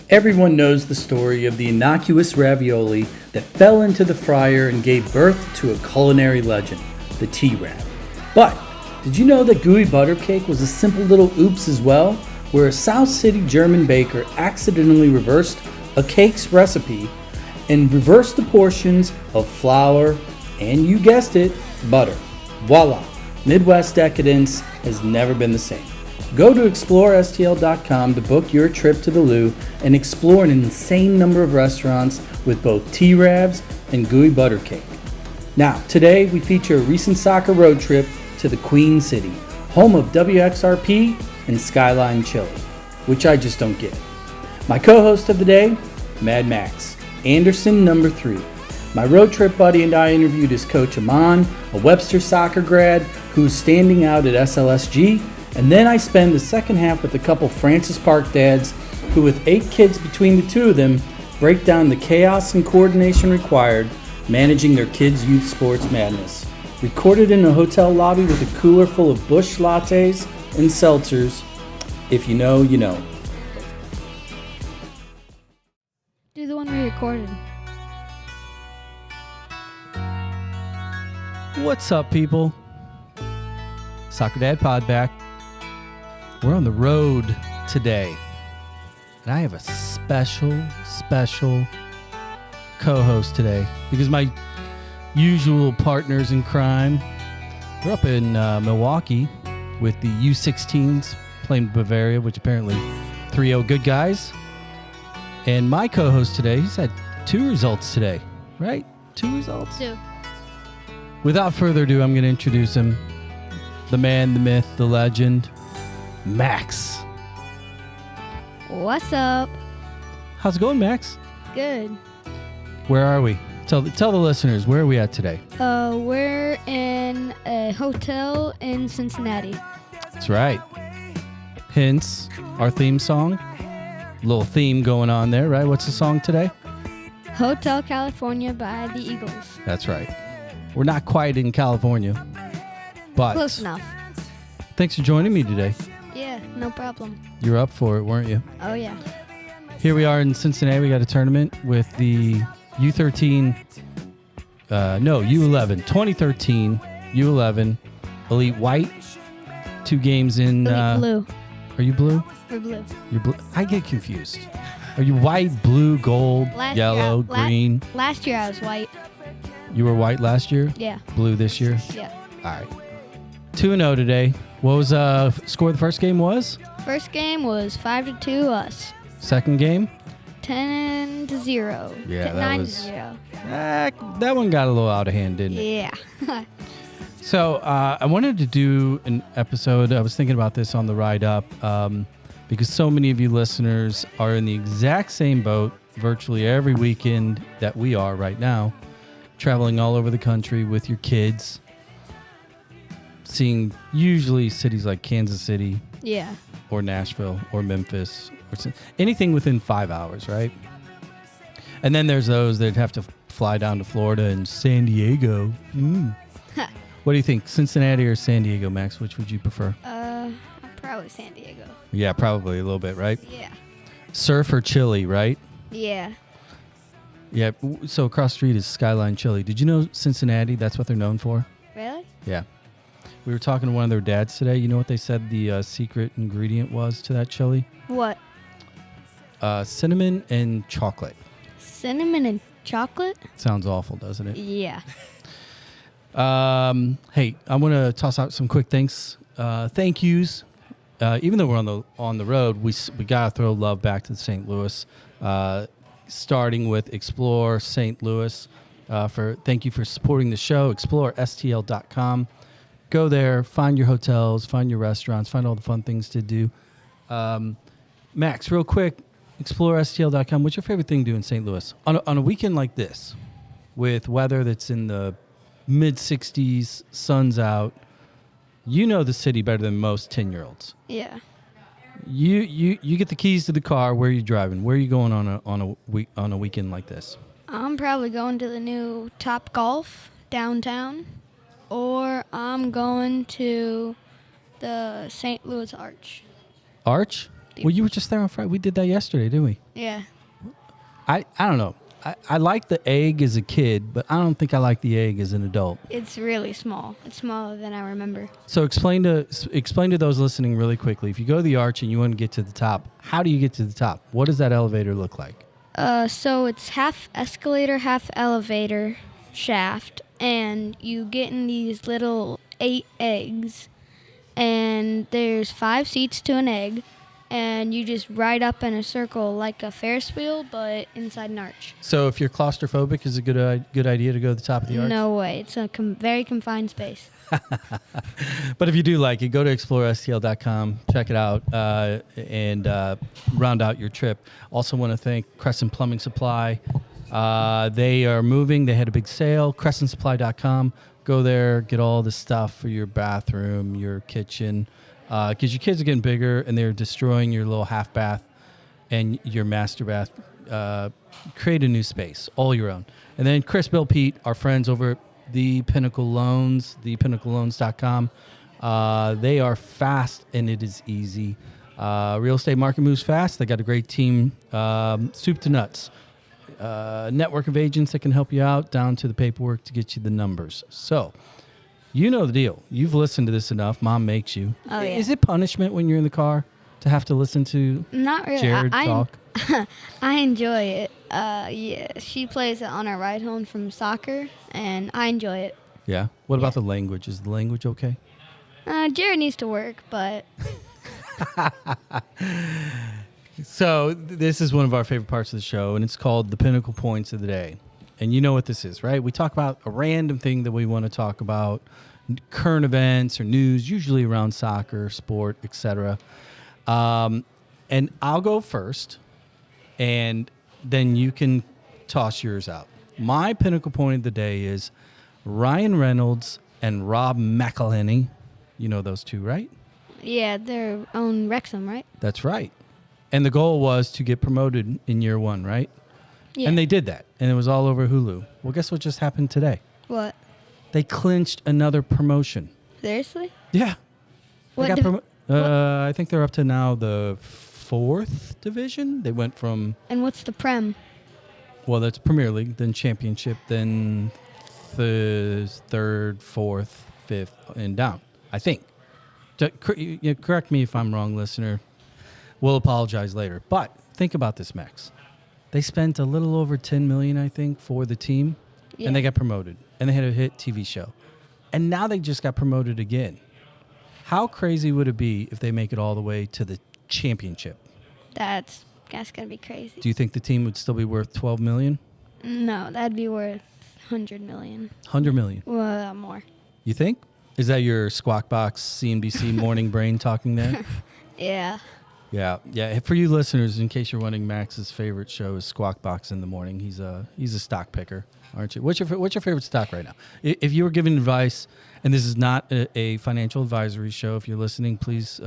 Everyone knows the story of the innocuous ravioli that fell into the fryer and gave birth to a culinary legend, the T-Rav. But did you know that gooey butter cake was a simple little oops as well, where a South City German baker accidentally reversed a cake's recipe and reversed the portions of flour and, you guessed it, butter. Voila! Midwest decadence has never been the same. Go to explorestl.com to book your trip to the Lou and explore an insane number of restaurants with both T-Ravs and gooey butter cake. Now, today we feature a recent soccer road trip to the Queen City, home of WXRP and Skyline Chili, which I just don't get. My co-host of the day, Mad Max, Anderson number 3. My road trip buddy and I interviewed his coach Aamahn, a Webster soccer grad who's standing out at SLSG, and then I spend the second half with a couple Francis Park dads who, with 8 kids between the two of them, break down the chaos and coordination required managing their kids' youth sports madness. Recorded in a hotel lobby with a cooler full of Busch lattes and seltzers. If you know, you know. Do the one we recorded. What's up, people? Soccer Dad Pod back. We're on the road today, and I have a special co-host today because my usual partners in crime, we're up in Milwaukee with the U16s playing Bavaria, which apparently 3-0 good guys. And my co-host today, he's had 2 results today, right? 2 results? 2. Without further ado, I'm going to introduce him. The man, the myth, the legend, Max. What's up? How's it going, Max? Good. Where are we? Tell the listeners, where are we at today? We're in a hotel in Cincinnati. That's right. Hence, our theme song. Little theme going on there, right? What's the song today? Hotel California by the Eagles. That's right. We're not quite in California, but Close enough. Thanks for joining me today. Yeah, no problem. You were up for it, weren't you? Oh, yeah. Here we are in Cincinnati. We got a tournament with the U11, 2013 U11 Elite White. 2 games in... Elite Blue. Are you blue? We're blue. You're blue. I get confused. Are you white, blue, gold, yellow, green? Last year I was white. You were white last year? Yeah. Blue this year? Yeah. All right. 2-0 today. What was score of the first game was? First game was 5-2 us. Second game? 10-0. Yeah, that 9-0. That one got a little out of hand, didn't it? Yeah. So I wanted to do an episode. I was thinking about this on the ride up because so many of you listeners are in the exact same boat virtually every weekend that we are right now, traveling all over the country with your kids, seeing usually cities like Kansas City, Yeah. or Nashville, or Memphis, or anything within 5 hours, right? And then there's those that have to fly down to Florida and San Diego. What do you think, Cincinnati or San Diego, Max? Which would you prefer? Probably San Diego. Yeah, probably a little bit, right? Yeah. Surf or chili, right? Yeah. Yeah, so across the street is Skyline Chili. Did you know Cincinnati, that's what they're known for? Really? Yeah. We were talking to one of their dads today. You know what they said the secret ingredient was to that chili? What? Cinnamon and chocolate. Cinnamon and chocolate? Sounds awful, doesn't it? Yeah. Hey, I want to toss out some quick thank yous. Even though we're on the road, we gotta throw love back to St. Louis. Starting with Explore St. Louis. Thank you for supporting the show. ExploreSTL.com. Go there, find your hotels, find your restaurants, find all the fun things to do. Max, real quick, ExploreSTL.com. What's your favorite thing to do in St. Louis on a weekend like this, with weather that's in the mid-60s, sun's out? You know the city better than most 10-year-olds. Yeah. You get the keys to the car. Where are you driving? Where are you going on a weekend like this? I'm probably going to the new Top Golf downtown, or I'm going to the St. Louis Arch. Arch? Well, you were just there on Friday. We did that yesterday, didn't we? Yeah. I don't know. I like the egg as a kid, but I don't think I like the egg as an adult. It's really small. It's smaller than I remember. So explain to those listening really quickly. If you go to the arch and you want to get to the top, how do you get to the top? What does that elevator look like? So it's half escalator, half elevator shaft, and you get in these little 8 eggs, and there's 5 seats to an egg, and you just ride up in a circle like a Ferris wheel, but inside an arch. So if you're claustrophobic, is it a good idea to go to the top of the arch? No way. It's a very confined space. But if you do like it, go to explorestl.com, check it out, and round out your trip. Also want to thank Crescent Plumbing Supply. They are moving. They had a big sale, crescentsupply.com. Go there, get all the stuff for your bathroom, your kitchen, because your kids are getting bigger and they're destroying your little half bath and your master bath. Create a new space, all your own. And then Chris, Bill, Pete, our friends over at the Pinnacle Loans, thepinnacleloans.com. They are fast and it is easy. Real estate market moves fast. They got a great team, soup to nuts. Network of agents that can help you out down to the paperwork to get you the numbers. So, you know the deal. You've listened to this enough. Mom makes you. Oh, yeah. Is it punishment when you're in the car to have to listen to Not really. Jared talk? I enjoy it. Yeah, she plays it on our ride home from soccer, and I enjoy it. Yeah. What about the language? Is the language okay? Jared needs to work, but So this is one of our favorite parts of the show, and it's called the Pinnacle Points of the Day. And you know what this is, right? We talk about a random thing that we want to talk about, current events or news, usually around soccer, sport, etc. And I'll go first, and then you can toss yours out. My Pinnacle Point of the Day is Ryan Reynolds and Rob McElhenney. You know those two, right? yeah, they're on Wrexham, right? That's right. And the goal was to get promoted in year 1, right? Yeah. And they did that. And it was all over Hulu. Well, guess what just happened today? What? They clinched another promotion. Seriously? Yeah. They What got div- I think they're up to now the 4th division. They went from, And what's the Prem? well, that's Premier League, then Championship, then the 3rd, 4th, 5th, and down, I think. Correct me if I'm wrong, listener. We'll apologize later. But think about this, Max. They spent a little over $10 million, I think, for the team, Yeah. and they got promoted, and they had a hit TV show, and now they just got promoted again. How crazy would it be if they make it all the way to the championship? That's gonna be crazy. Do you think the team would still be worth $12 million? No, that'd be worth 100 million. $100 million. Well, more. You think? Is that your Squawk Box CNBC morning brain talking there? Yeah. Yeah. For you listeners, in case you're wondering, Max's favorite show is Squawk Box in the morning. He's a stock picker, aren't you? What's your favorite stock right now? If you were giving advice, and this is not a financial advisory show, if you're listening, please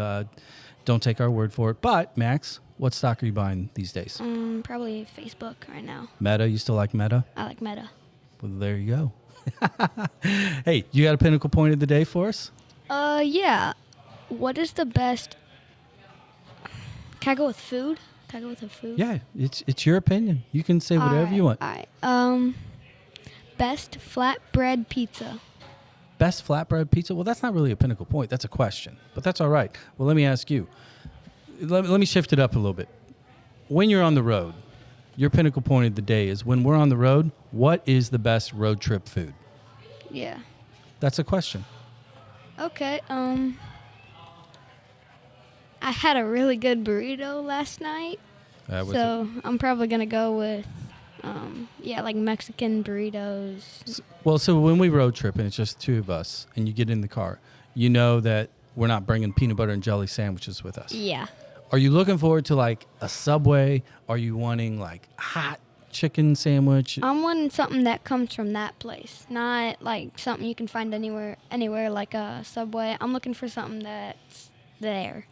don't take our word for it. But Max, what stock are you buying these days? Probably Facebook right now. Meta. You still like Meta? I like Meta. Well, there you go. Hey, you got a Pinnacle Point of the Day for us? Yeah. What is the best? Can I go with food? Can I go with a food? Yeah, it's your opinion. You can say whatever you want. All right. Best flatbread pizza. Best flatbread pizza? Well, that's not really a Pinnacle Point. That's a question, but that's all right. Well, let me ask you. Let me shift it up a little bit. When you're on the road, your Pinnacle Point of the Day is when we're on the road, what is the best road trip food? Yeah. That's a question. Okay. I had a really good burrito last night, so I'm probably gonna go with, like Mexican burritos. Well, so when we road trip and it's just 2 of us, and you get in the car, you know that we're not bringing peanut butter and jelly sandwiches with us. Yeah. Are you looking forward to like a Subway? Are you wanting like hot chicken sandwich? I'm wanting something that comes from that place, not like something you can find anywhere like a Subway. I'm looking for something that's there.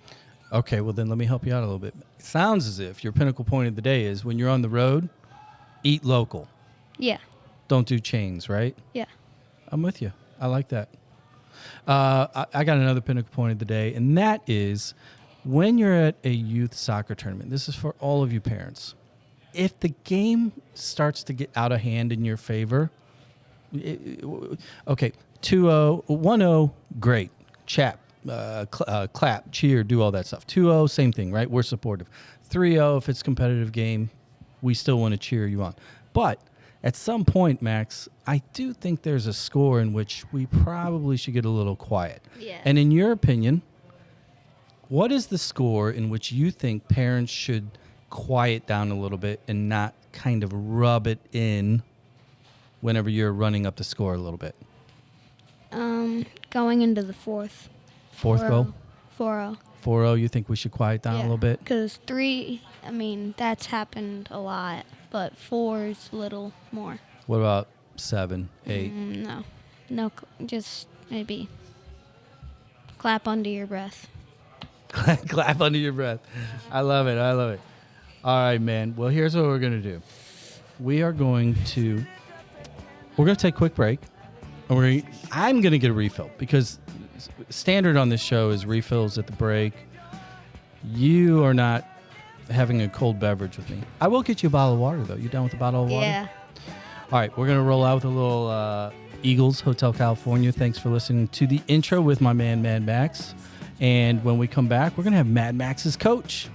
Okay, well then let me help you out a little bit. It sounds as if your Pinnacle Point of the Day is when you're on the road, eat local. Yeah. Don't do chains, right? Yeah. I'm with you. I like that. I got another Pinnacle Point of the Day, and that is When you're at a youth soccer tournament, this is for all of you parents. If the game starts to get out of hand in your favor, okay, 2-0, 1-0, great. Clap, cheer, do all that stuff. 2-0, same thing, right? We're supportive. 3-0, if it's a competitive game, we still want to cheer you on. But at some point, Max, I do think there's a score in which we probably should get a little quiet. Yeah. And in your opinion, what is the score in which you think parents should quiet down a little bit and not kind of rub it in whenever you're running up the score a little bit? Going into the fourth. Fourth goal? 4-0. 4-0, you think we should quiet down a little bit? Because 3, that's happened a lot, but 4 is a little more. What about 7, 8? No, just maybe clap under your breath. Clap under your breath. I love it. All right, man. Well, here's what we're going to do. We're going to take a quick break. And I'm going to get a refill because standard on this show is refills at the break. You are not having a cold beverage with me. I will get you a bottle of water, though. You down with a bottle of water? Yeah. All right, we're going to roll out with a little Eagles, Hotel California. Thanks for listening to the intro with my man, Mad Max. And when we come back, we're going to have Mad Max's coach,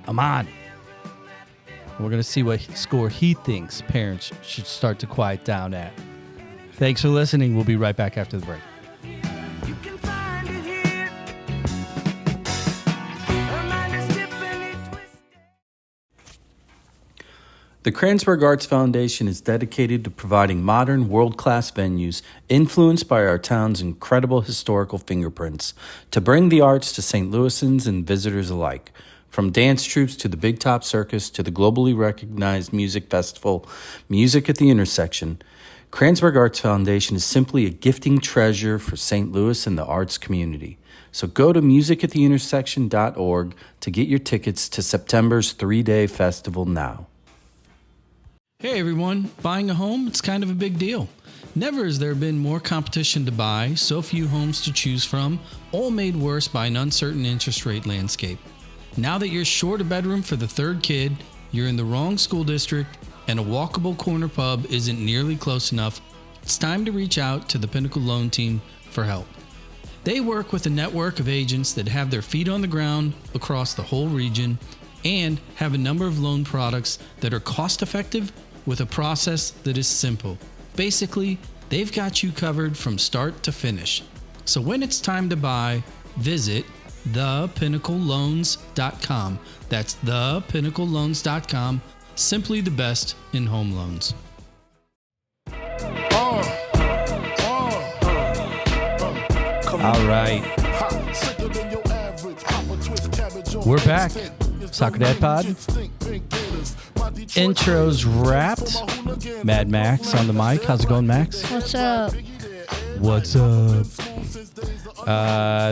Aamahn. And we're going to see what score he thinks parents should start to quiet down at. Thanks for listening. We'll be right back after the break. You can find it here. Her mind is tipping and twisted. The Kransberg Arts Foundation is dedicated to providing modern, world-class venues influenced by our town's incredible historical fingerprints to bring the arts to St. Louisans and visitors alike. From dance troupes to the Big Top Circus to the globally recognized music festival, Music at the Intersection, Kransberg Arts Foundation is simply a gifting treasure for St. Louis and the arts community. So go to musicattheintersection.org to get your tickets to September's 3-day festival now. Hey everyone, buying a home, it's kind of a big deal. Never has there been more competition to buy, so few homes to choose from, all made worse by an uncertain interest rate landscape. Now that you're short a bedroom for the third kid, you're in the wrong school district, and a walkable corner pub isn't nearly close enough, it's time to reach out to the Pinnacle Loan Team for help. They work with a network of agents that have their feet on the ground across the whole region and have a number of loan products that are cost-effective with a process that is simple. Basically, they've got you covered from start to finish. So when it's time to buy, visit thepinnacleloans.com. That's thepinnacleloans.com. Simply the best in home loans. All right. We're back. Soccer Dad Pod. Intros wrapped. Mad Max on the mic. How's it going, Max? What's up? What's up?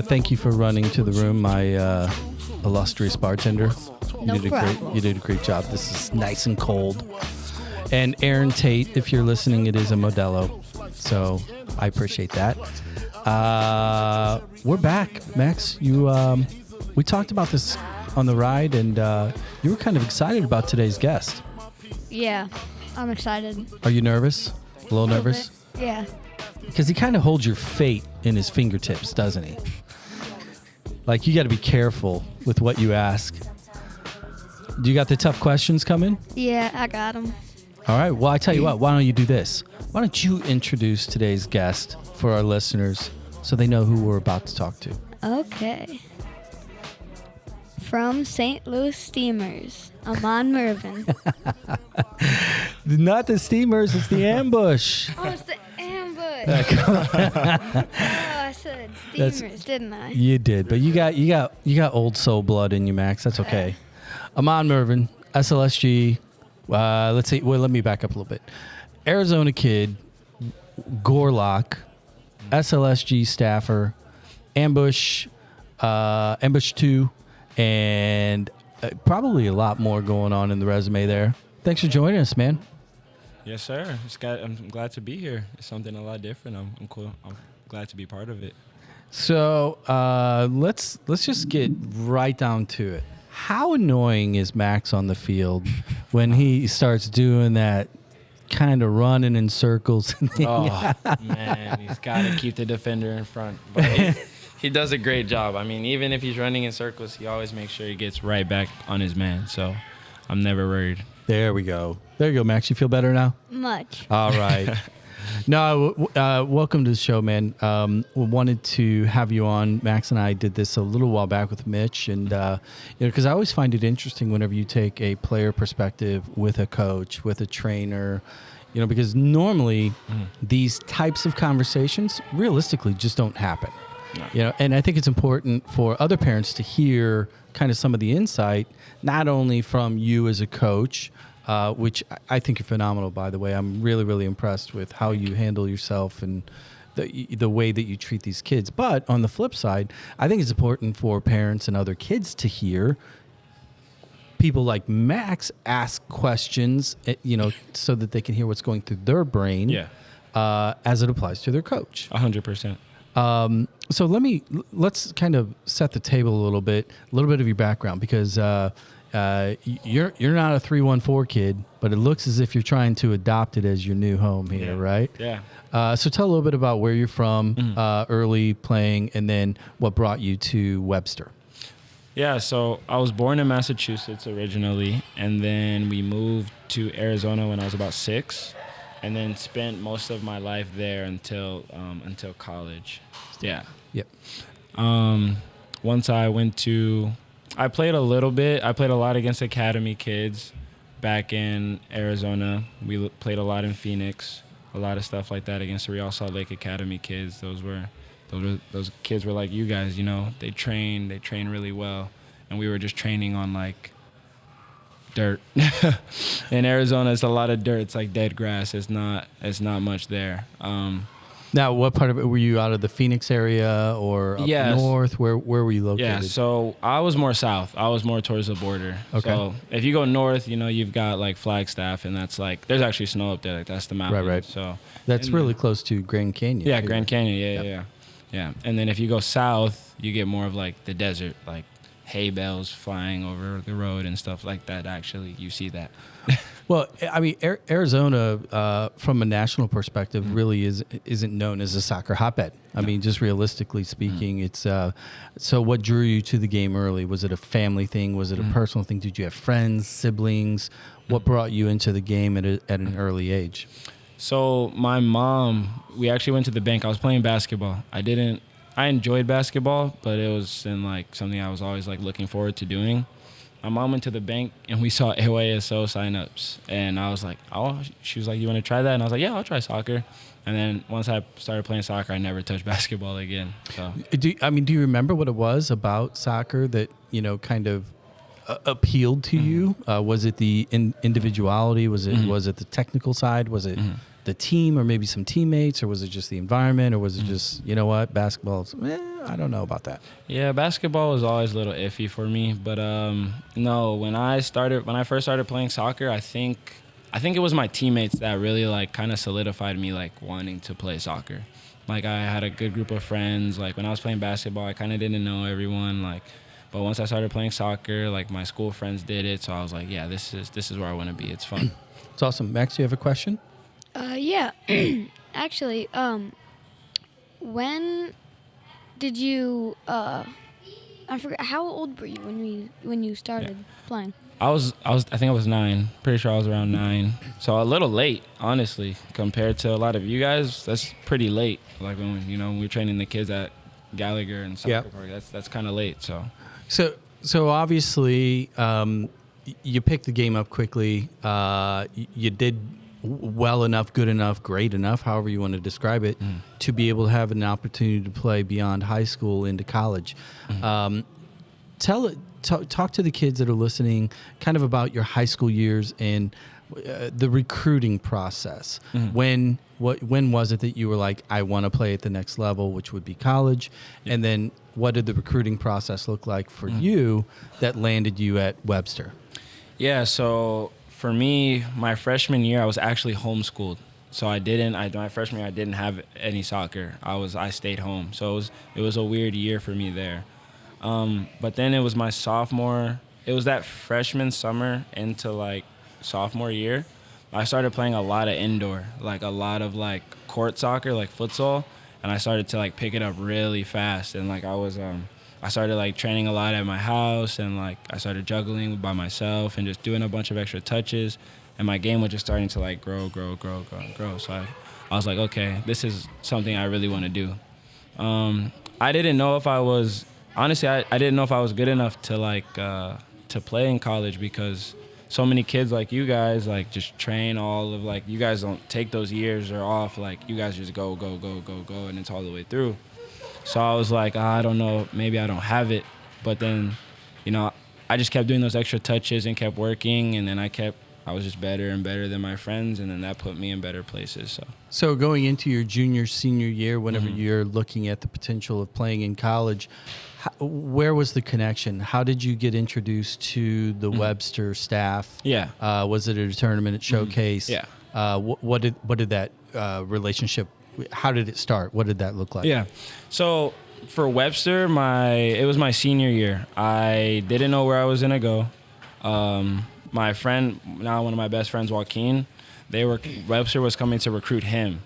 Thank you for running to the room, my illustrious bartender. No problem. You did a great job. This is nice and cold. And Aaron Tate, if you're listening, it is a Modelo. So I appreciate that. We're back, Max. We talked about this on the ride, and you were kind of excited about today's guest. Yeah, I'm excited. Are you nervous? A little nervous? Bit. Yeah. Because he kind of holds your fate in his fingertips, doesn't he? Like, you got to be careful with what you ask. Do you got the tough questions coming? Yeah, I got them. All right. Well, I tell you what. Why don't you do this? Why don't you introduce today's guest for our listeners so they know who we're about to talk to? Okay. From St. Louis Steamers, Aamahn Murvin. Not the Steamers. It's the Ambush. Oh, it's the ambush. Oh, I said Steamers, didn't I? You did, but you got old soul blood in you, Max. That's okay. Aamahn Murvin, SLSG. Let's see. Well, let me back up a little bit. Arizona kid, Gorlock, SLSG staffer, Ambush 2, and probably a lot more going on in the resume there. Thanks for joining us, man. Yes, sir. I'm glad to be here. It's something a lot different. I'm cool. I'm glad to be part of it. So let's just get right down to it. How annoying is Max on the field when he starts doing that kind of running in circles? Oh, man, he's got to keep the defender in front. But he does a great job. I mean, even if he's running in circles, he always makes sure he gets right back on his man. So I'm never worried. There we go. There you go, Max. You feel better now? Much. All right. No, welcome to the show, man. We wanted to have you on. Max and I did this a little while back with Mitch, and because I always find it interesting whenever you take a player perspective with a coach, with a trainer, because normally these types of conversations realistically just don't happen. No. And I think it's important for other parents to hear kind of some of the insight, not only from you as a coach, which I think you're phenomenal, by the way. I'm really, really impressed with how you handle yourself and the way that you treat these kids. But on the flip side, I think it's important for parents and other kids to hear people like Max ask questions, so that they can hear what's going through their brain as it applies to their coach. 100%. So let's kind of set the table a little bit of your background, because you're not a 314 kid, but it looks as if you're trying to adopt it as your new home here, right? Yeah. So tell a little bit about where you're from, early playing, and then what brought you to Webster. Yeah, so I was born in Massachusetts originally, and then we moved to Arizona when I was about 6, and then spent most of my life there until college. Yeah. Yep. Once I played a little bit. I played a lot against academy kids back in Arizona. We played a lot in Phoenix, a lot of stuff like that against the Real Salt Lake Academy kids. Those kids were like you guys, they train really well, and we were just training on like dirt. In Arizona, it's a lot of dirt. It's like dead grass. It's not much there. Now, what part of it were you out of the Phoenix area or up north? Where were you located? Yeah, so I was more south. I was more towards the border. Okay. So if you go north, you've got like Flagstaff, and that's like there's actually snow up there. Like that's the mountain. Right. So that's really close to Grand Canyon. Yeah, Grand Canyon. Yeah. And then if you go south, you get more of like the desert, like hay bales flying over the road and stuff like that. Actually, you see that. Well, I mean, Arizona, from a national perspective, really isn't known as a soccer hotbed. I mean, just realistically speaking, it's so what drew you to the game early? Was it a family thing? Was it a personal thing? Did you have friends, siblings? What brought you into the game at an early age? So my mom, we actually went to the bank. I was playing basketball. I enjoyed basketball, but it was something I was always like looking forward to doing. My mom went to the bank, and we saw AYSO signups, and I was like, oh, she was like, you want to try that? And I was like, yeah, I'll try soccer. And then once I started playing soccer, I never touched basketball again. So do you remember what it was about soccer that, kind of appealed to you? Was it the individuality? Was it the technical side? Was it the team, or maybe some teammates, or was it just the environment, or was it just, basketball? I don't know about that. Yeah, basketball was always a little iffy for me, but no, when I first started playing soccer, I think it was my teammates that really like kind of solidified me like wanting to play soccer. Like I had a good group of friends. Like when I was playing basketball, I kind of didn't know everyone. But once I started playing soccer, like my school friends did it, so I was like, yeah, this is where I want to be. It's fun. It's awesome. Max, do you have a question? Yeah. Actually, when did you? I forgot. How old were you when you started playing? I think I was 9. Pretty sure I was around 9. So a little late, honestly, compared to a lot of you guys. That's pretty late. Like when we're training the kids at Gallagher and soccer park. That's kind of late. So obviously, you picked the game up quickly. You did well enough, good enough, great enough, however you want to describe it, to be able to have an opportunity to play beyond high school into college. Talk to the kids that are listening kind of about your high school years and the recruiting process. When was it that you were like, I want to play at the next level, which would be college? And then what did the recruiting process look like for you that landed you at Webster? Yeah, so for me, my freshman year, I was actually homeschooled. So my freshman year I didn't have any soccer. I stayed home. So it was a weird year for me there. But then it was my sophomore. It was that freshman summer into like sophomore year. I started playing a lot of indoor, like a lot of like court soccer, like futsal, and I started to like pick it up really fast. And like I started like training a lot at my house, and like I started juggling by myself and just doing a bunch of extra touches. And my game was just starting to like grow. So I was like, okay, this is something I really want to do. I didn't know if I was, honestly, I didn't know if I was good enough to like, to play in college, because so many kids like you guys like just train all of like, you guys don't take those years or off, like you guys just go, and it's all the way through. So I was like, I don't know, maybe I don't have it. But then, you know, I just kept doing those extra touches and kept working, and then I was just better and better than my friends, and then that put me in better places. So going into your junior, senior year, whenever you're looking at the potential of playing in college, where was the connection? How did you get introduced to the Webster staff? Yeah. Was it at a tournament, at showcase? Yeah. What did that relationship? How did it start? What did that look like? Yeah. So for Webster, it was my senior year. I didn't know where I was gonna go. My friend, now one of my best friends, Joaquin, Webster was coming to recruit him,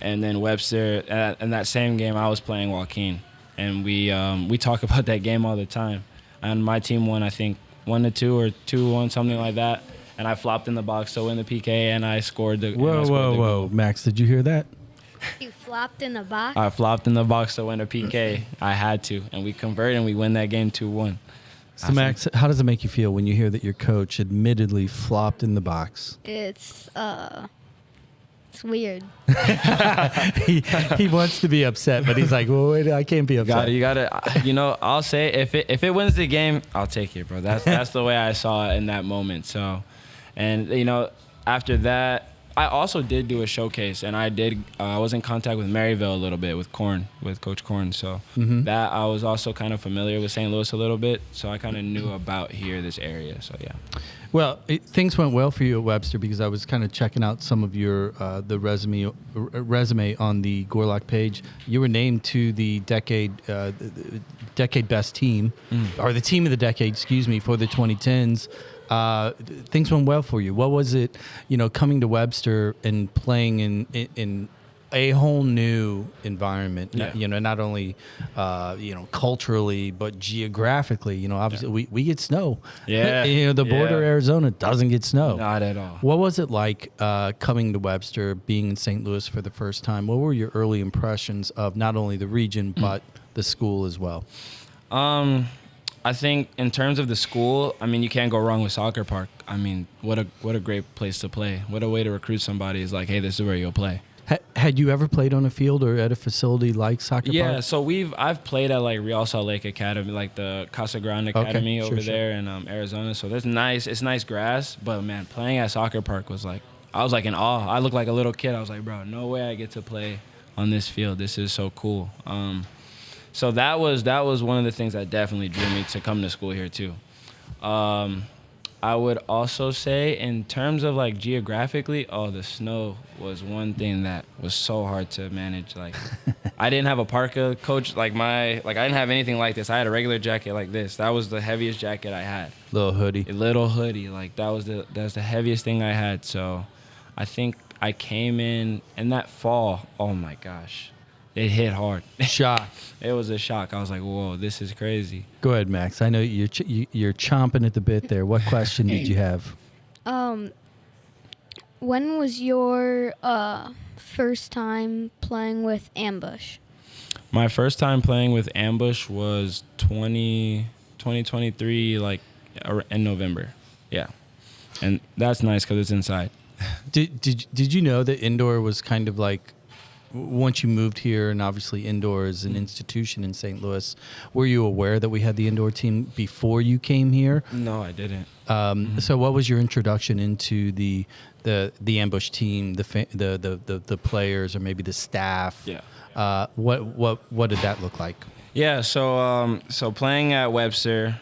and then Webster, in that same game, I was playing Joaquin, and we talk about that game all the time. And my team won, I think 1-2 or 2-1, something like that. And I flopped in the box to win the PK, and I scored the. Whoa, Max! Did you hear that? You flopped in the box? I flopped in the box to win a PK. I had to, and we converted, and we win that game 2-1. So, Max, how does it make you feel when you hear that your coach admittedly flopped in the box? It's weird. he wants to be upset, but he's like, well, wait, I can't be upset. You gotta, I'll say if it wins the game, I'll take it, bro. That's the way I saw it in that moment. So, and after that, I also did do a showcase, and I was in contact with Maryville a little bit with Coach Korn. So that I was also kind of familiar with St. Louis a little bit. So I kind of knew about this area. So yeah. Well, things went well for you at Webster, because I was kind of checking out some of your the resume on the Gorlock page. You were named to the decade best team, or the team of the decade, excuse me, for the 2010s. Things went well for you. What was it, coming to Webster and playing in a whole new environment? Yeah. Not only culturally, but geographically. Obviously we get snow. Yeah. The border of Arizona doesn't get snow. Not at all. What was it like coming to Webster, being in St. Louis for the first time? What were your early impressions of not only the region but the school as well? I think in terms of the school, you can't go wrong with Soccer Park. What a great place to play. What a way to recruit somebody is like, hey, this is where you'll play. Had you ever played on a field or at a facility like Soccer Park? Yeah, so I've played at like Real Salt Lake Academy, like the Casa Grande Academy over there in Arizona. So that's nice. It's nice grass, but man, playing at Soccer Park was like, I was like in awe. I looked like a little kid. I was like, bro, no way I get to play on this field. This is so cool. So that was one of the things that definitely drew me to come to school here too. I would also say in terms of like geographically, the snow was one thing that was so hard to manage. Like I didn't have a parka, coach, I didn't have anything like this. I had a regular jacket like this. That was the heaviest jacket I had. Little hoodie. A little hoodie. Like that's the heaviest thing I had. So I think I came in, and that fall, oh my gosh. It hit hard. Shock. It was a shock. I was like, whoa, this is crazy. Go ahead, Max. I know you're chomping at the bit there. What question did you have? When was your first time playing with Ambush? My first time playing with Ambush was 2023, like in November. Yeah. And that's nice because it's inside. Did you know that indoor was kind of like, once you moved here, and obviously indoor is an institution in St. Louis, were you aware that we had the indoor team before you came here? No, I didn't. So what was your introduction into the Ambush team, the players, or maybe the staff? Yeah. What did that look like? Yeah, so playing at Webster,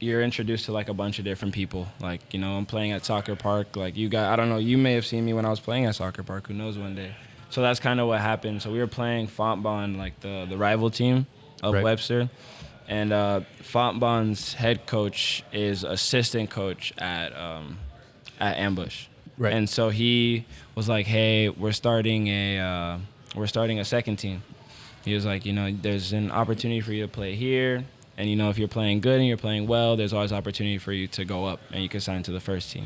you're introduced to like a bunch of different people. Like, you know, I'm playing at soccer park. Like I don't know, you may have seen me when I was playing at soccer park. Who knows one day. So that's kind of what happened. So we were playing Fontbonne, like the rival team of Right. Webster. And Fontbonne's head coach is assistant coach at Ambush. Right. And so he was like, hey, we're starting a second team. He was like, you know, there's an opportunity for you to play here. And, you know, if you're playing good and you're playing well, there's always opportunity for you to go up and you can sign to the first team.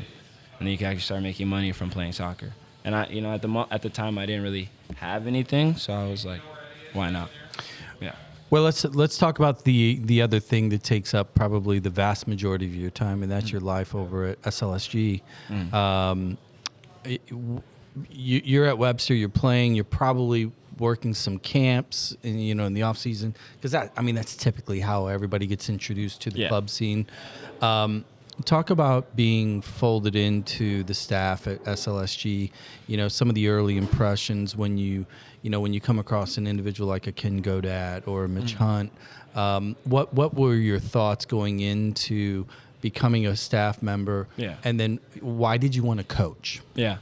And then you can actually start making money from playing soccer. And I, you know, at the time I didn't really have anything, so I was like, why not? Yeah. Well, let's talk about the other thing that takes up probably the vast majority of your time, and that's your life over at SLSG. You're at Webster. You're playing. You're probably working some camps, in, you know, in the off season, because that's typically how everybody gets introduced to the club scene. Talk about being folded into the staff at SLSG. You know, some of the early impressions when you come across an individual like a Ken Godat or Mitch Hunt. What were your thoughts going into becoming a staff member? Yeah. And then why did you want to coach? Yeah.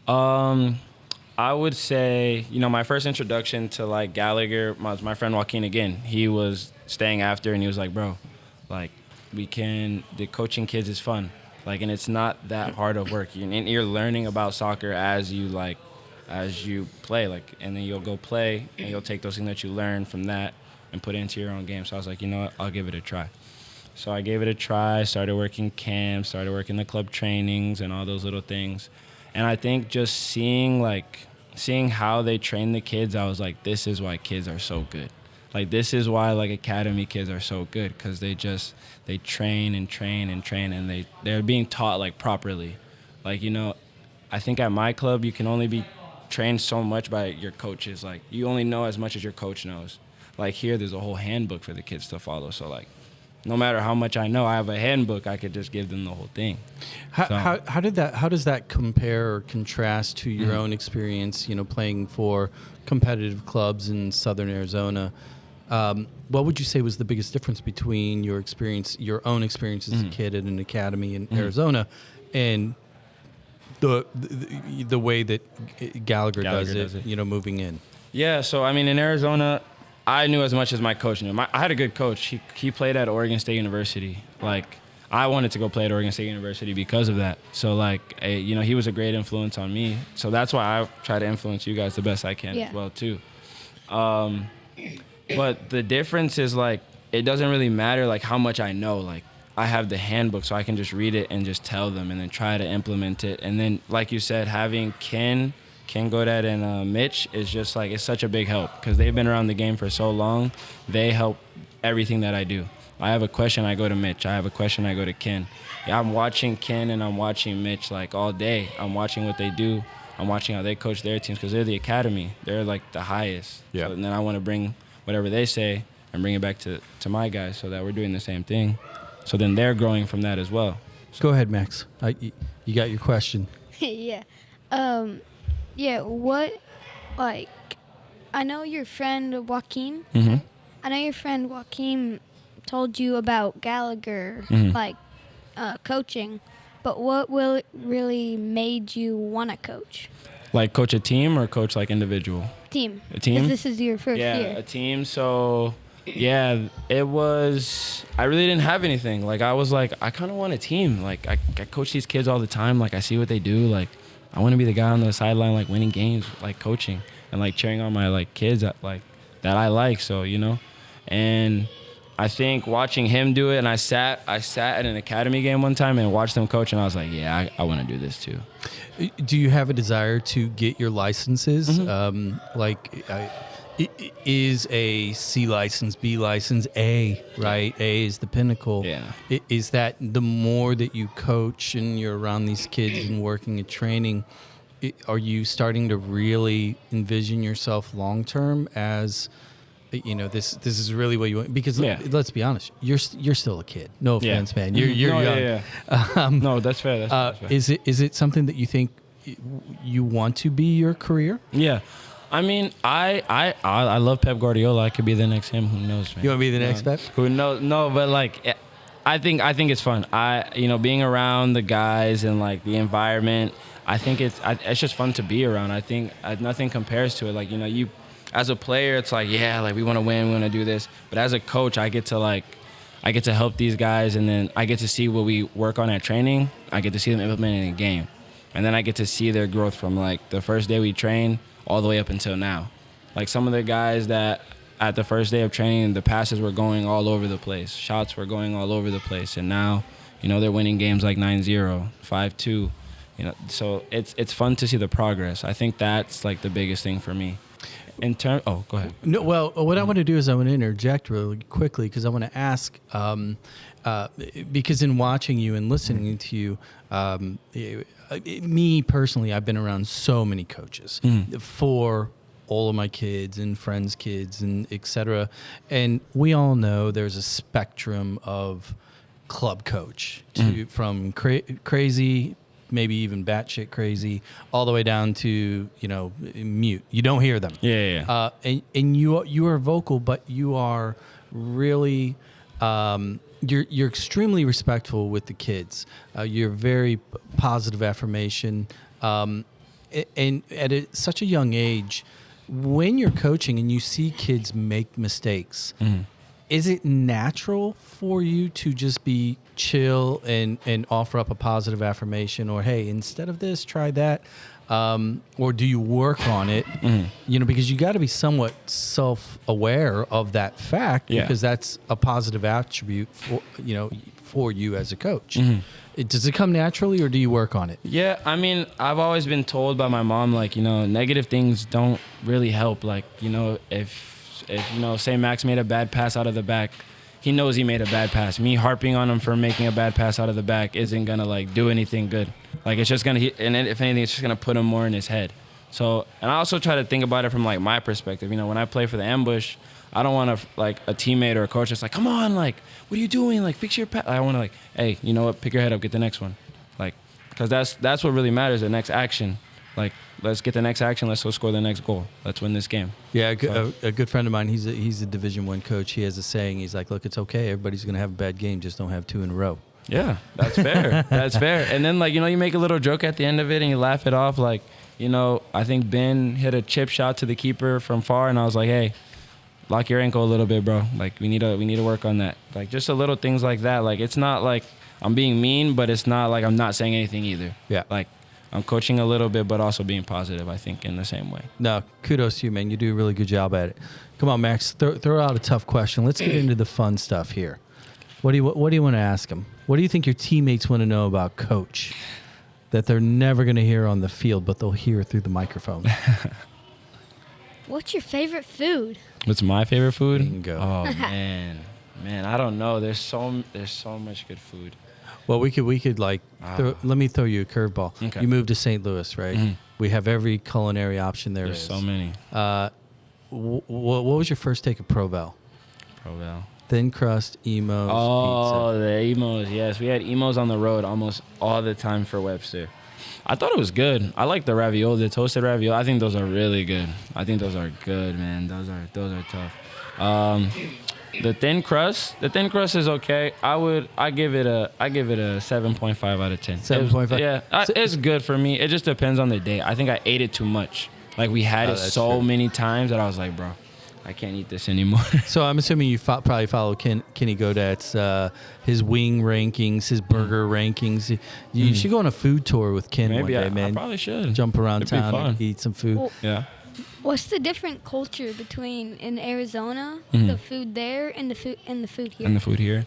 I would say, you know, my first introduction to like Gallagher was my friend Joaquin again. He was staying after and he was like, bro, like the coaching kids is fun. Like, and it's not that hard of work. You're learning about soccer as you play, like, and then you'll go play and you'll take those things that you learn from that and put it into your own game. So I was like, you know what, I'll give it a try. So I gave it a try, started working camps, started working the club trainings and all those little things. And I think just seeing how they train the kids, I was like, this is why kids are so good. Like, this is why, like, academy kids are so good, because they train and train and train, and they're being taught, like, properly. Like, you know, I think at my club, you can only be trained so much by your coaches. Like, you only know as much as your coach knows. Like, here, there's a whole handbook for the kids to follow. So, like, no matter how much I know, I have a handbook, I could just give them the whole thing. How does that compare or contrast to your own experience, you know, playing for competitive clubs in Southern Arizona? What would you say was the biggest difference between your own experience as a kid at an academy in Arizona, and the way that Gallagher does it, you know, moving in? Yeah, so I mean, in Arizona, I knew as much as my coach knew. I had a good coach. He played at Oregon State University. Like, I wanted to go play at Oregon State University because of that. So, like, you know, he was a great influence on me. So that's why I try to influence you guys the best I can as well, too. But the difference is, like, it doesn't really matter, like, how much I know. Like, I have the handbook, so I can just read it and just tell them and then try to implement it. And then, like you said, having Ken Godat and Mitch is just, like, it's such a big help because they've been around the game for so long. They help everything that I do. I have a question, I go to Mitch. I have a question, I go to Ken. Yeah, I'm watching Ken and I'm watching Mitch, like, all day. I'm watching what they do. I'm watching how they coach their teams because they're the academy. They're, like, the highest. Yeah. So, and then I want to bring whatever they say and bring it back to my guys so that we're doing the same thing. So then they're growing from that as well. Go ahead, Max. You got your question. Yeah. Yeah, what, like, I know your friend Joaquin. Mm-hmm. I know your friend Joaquin told you about Gallagher, like, coaching. But what really made you want to coach? Like, coach a team or coach, like, individual? Team. A team? 'Cause this is your first Yeah, year. a team. So, yeah, it was, I really didn't have anything. Like, I was like, I kind of want a team. Like, I coach these kids all the time. Like, I see what they do. Like, I want to be the guy on the sideline, like, winning games, like, coaching and, like, cheering on my, like, kids that I like. So, you know, and I think watching him do it, and I sat at an academy game one time and watched him coach, and I was like, yeah, I want to do this too. Do you have a desire to get your licenses? Is a C license, B license, A, right? A is the pinnacle. Yeah. Is that the more that you coach and you're around these kids and working and training, are you starting to really envision yourself long term as, you know, this is really what you want? Because let's be honest, you're still a kid. No offense, man. You're young. Yeah. No, that's fair. That's fair. Is it something that you think you want to be your career? Yeah. I mean, I love Pep Guardiola. I could be the next him. Who knows, man? You want to be the next Pep? Who knows? No, but, like, I think it's fun. Being around the guys and like the environment, I think it's just fun to be around. I think nothing compares to it. Like, you as a player, it's like, yeah, like we want to win, we want to do this. But as a coach, I get to help these guys, and then I get to see what we work on at training. I get to see them implement in a game, and then I get to see their growth from like the first day we train all the way up until now. Like some of the guys that at the first day of training, the passes were going all over the place. Shots were going all over the place. And now, they're winning games like 9-0, 5-2. So it's fun to see the progress. I think that's like the biggest thing for me. Go ahead. No, well, what I want to do is I want to interject really quickly because I want to ask, because in watching you and listening to you, me personally, I've been around so many coaches for all of my kids and friends' kids and et cetera. And we all know there's a spectrum of club coach from crazy, maybe even batshit crazy, all the way down to, mute. You don't hear them. Yeah. And you are vocal, but you are really, you're extremely respectful with the kids. You're very positive affirmation. And at such a young age, when you're coaching and you see kids make mistakes, is it natural for you to just be chill and offer up a positive affirmation, or hey, instead of this, try that, or do you work on it? Because you got to be somewhat self-aware of that fact, because that's a positive attribute for you as a coach. Does it come naturally, or do you work on it? Yeah, I mean, I've always been told by my mom, like, negative things don't really help. Like, if say Max made a bad pass out of the back, he knows he made a bad pass. Me harping on him for making a bad pass out of the back isn't gonna like do anything good. Like, it's just gonna, and if anything, it's just gonna put him more in his head. So, and I also try to think about it from like my perspective. When I play for the ambush, I don't want to like a teammate or a coach that's like, come on, like, what are you doing? Like, fix your pass. I want to like, hey, you know what? Pick your head up, get the next one. Like, because that's what really matters. The next action. Like, let's get the next action. Let's go score the next goal. Let's win this game. Yeah, a good friend of mine. He's a Division I coach. He has a saying. He's like, look, it's okay. Everybody's gonna have a bad game. Just don't have two in a row. Yeah, that's fair. That's fair. And then like, you make a little joke at the end of it and you laugh it off. Like, I think Ben hit a chip shot to the keeper from far, and I was like, hey, lock your ankle a little bit, bro. Like, we need to work on that. Like, just a little things like that. Like, it's not like I'm being mean, but it's not like I'm not saying anything either. Yeah. Like, I'm coaching a little bit, but also being positive, I think, in the same way. No, kudos to you, man. You do a really good job at it. Come on, Max. Throw out a tough question. Let's get into the fun stuff here. What do you want to ask them? What do you think your teammates want to know about Coach that they're never going to hear on the field, but they'll hear through the microphone? What's your favorite food? What's my favorite food? Bingo. Oh man, I don't know. There's so much good food. Well, we could like let me throw you a curveball. Okay. You moved to St. Louis, right? We have every culinary option there There's is. so many. What was your first take of Provel? Provel. Thin crust, emos, Oh, pizza. the emos. Yes, we had emos on the road almost all the time for Webster. I thought it was good. I like the ravioli, the toasted ravioli. I think those are really good. I think those are good, man. Those are tough. The thin crust is okay. I give it a 7.5 out of 10. 7.5? Yeah, it's good for me. It just depends on the day. I think I ate it too much. Like, we had it that's so true. many times that I was like, bro, I can't eat this anymore. So I'm assuming you probably follow Kenny Godet's his wing rankings, his burger rankings. You should go on a food tour with Ken one Maybe day, man. I probably should. Jump around It'd be town fun. and eat some food. Well, Yeah. What's the different culture between in Arizona, the food there, and the food here? And the food here.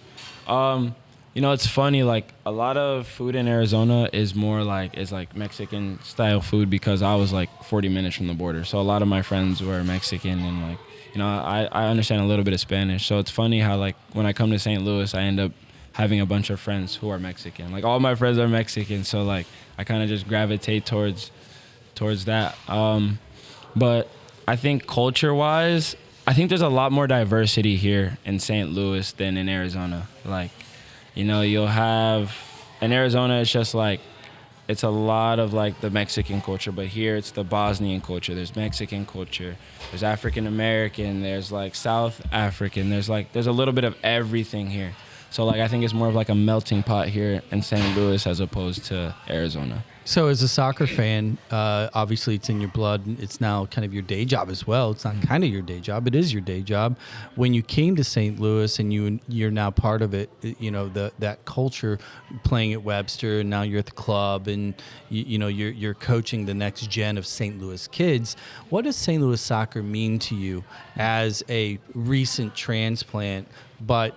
It's funny, like, a lot of food in Arizona is more like, Mexican style food, because I was like 40 minutes from the border. So a lot of my friends were Mexican, and like, I understand a little bit of Spanish. So it's funny how, like, when I come to St. Louis, I end up having a bunch of friends who are Mexican. Like, all my friends are Mexican. So like, I kind of just gravitate towards that. But I think culture-wise, I think there's a lot more diversity here in St. Louis than in Arizona. Like, you'll have, in Arizona, it's just like, it's a lot of like the Mexican culture, but here it's the Bosnian culture. There's Mexican culture, there's African American, there's like South African, there's a little bit of everything here. So like I think it's more of like a melting pot here in St. Louis as opposed to Arizona. So as a soccer fan, obviously it's in your blood. And it's now kind of your day job as well. It's not kind of your day job. It is your day job. When you came to St. Louis and you're now part of it, you know, that culture playing at Webster, and now you're at the club and, you know, you're coaching the next gen of St. Louis kids. What does St. Louis soccer mean to you as a recent transplant, but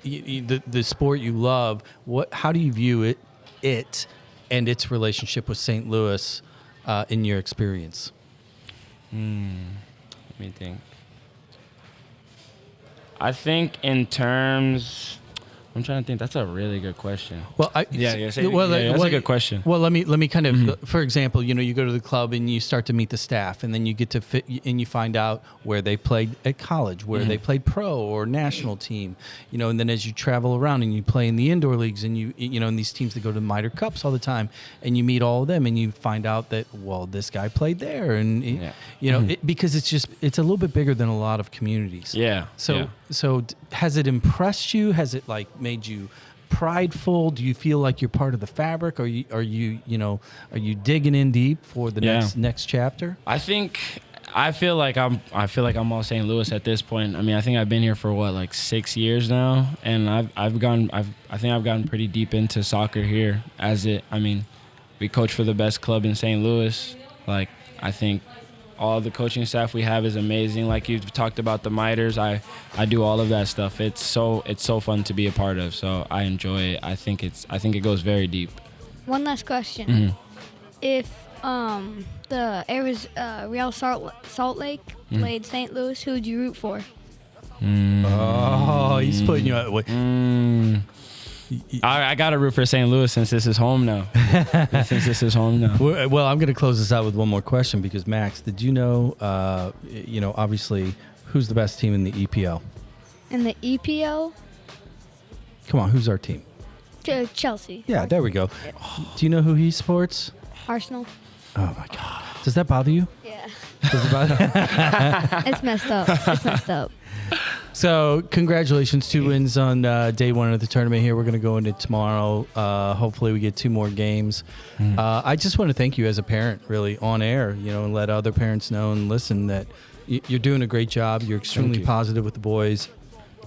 the sport you love? How do you view it and its relationship with St. Louis in your experience? Let me think. I think in terms, I'm trying to think. That's a really good question. Well, that's a good question. Well, let me kind of, for example, you know, you go to the club and you start to meet the staff, and then you get to fit, and you find out where they played at college, where they played pro or national team, you know, and then as you travel around and you play in the indoor leagues, and you know, in these teams that go to Mitre Cups all the time, and you meet all of them, and you find out that, well, this guy played there, and you know, because it's a little bit bigger than a lot of communities. Yeah. So has it impressed you? Has it like made you prideful? Do you feel like you're part of the fabric? Are you digging in deep for the next chapter? I feel like I'm all St. Louis at this point. I mean, I think I've been here for like 6 years now, and I think I've gotten pretty deep into soccer here. I mean, we coach for the best club in St. Louis. Like, I think all the coaching staff we have is amazing. Like you've talked about the miters, I do all of that stuff. It's so fun to be a part of. So I enjoy it. I think it goes very deep. One last question: If the Real Salt Lake played St. Louis, who would you root for? Oh, he's putting you out. I got to root for St. Louis since this is home now. Well, I'm going to close this out with one more question because, Max, did you know, obviously, who's the best team in the EPL? In the EPL? Come on, who's our team? Chelsea. Yeah, there we go. Do you know who he supports? Arsenal. Oh, my God. Does that bother you? Yeah. Does it bother It's messed up. So, congratulations, 2 wins on day 1 of the tournament here. We're going to go into tomorrow. Hopefully, we get 2 more games. I just want to thank you as a parent, really, on air, you know, and let other parents know and listen that you're doing a great job. You're extremely positive with the boys.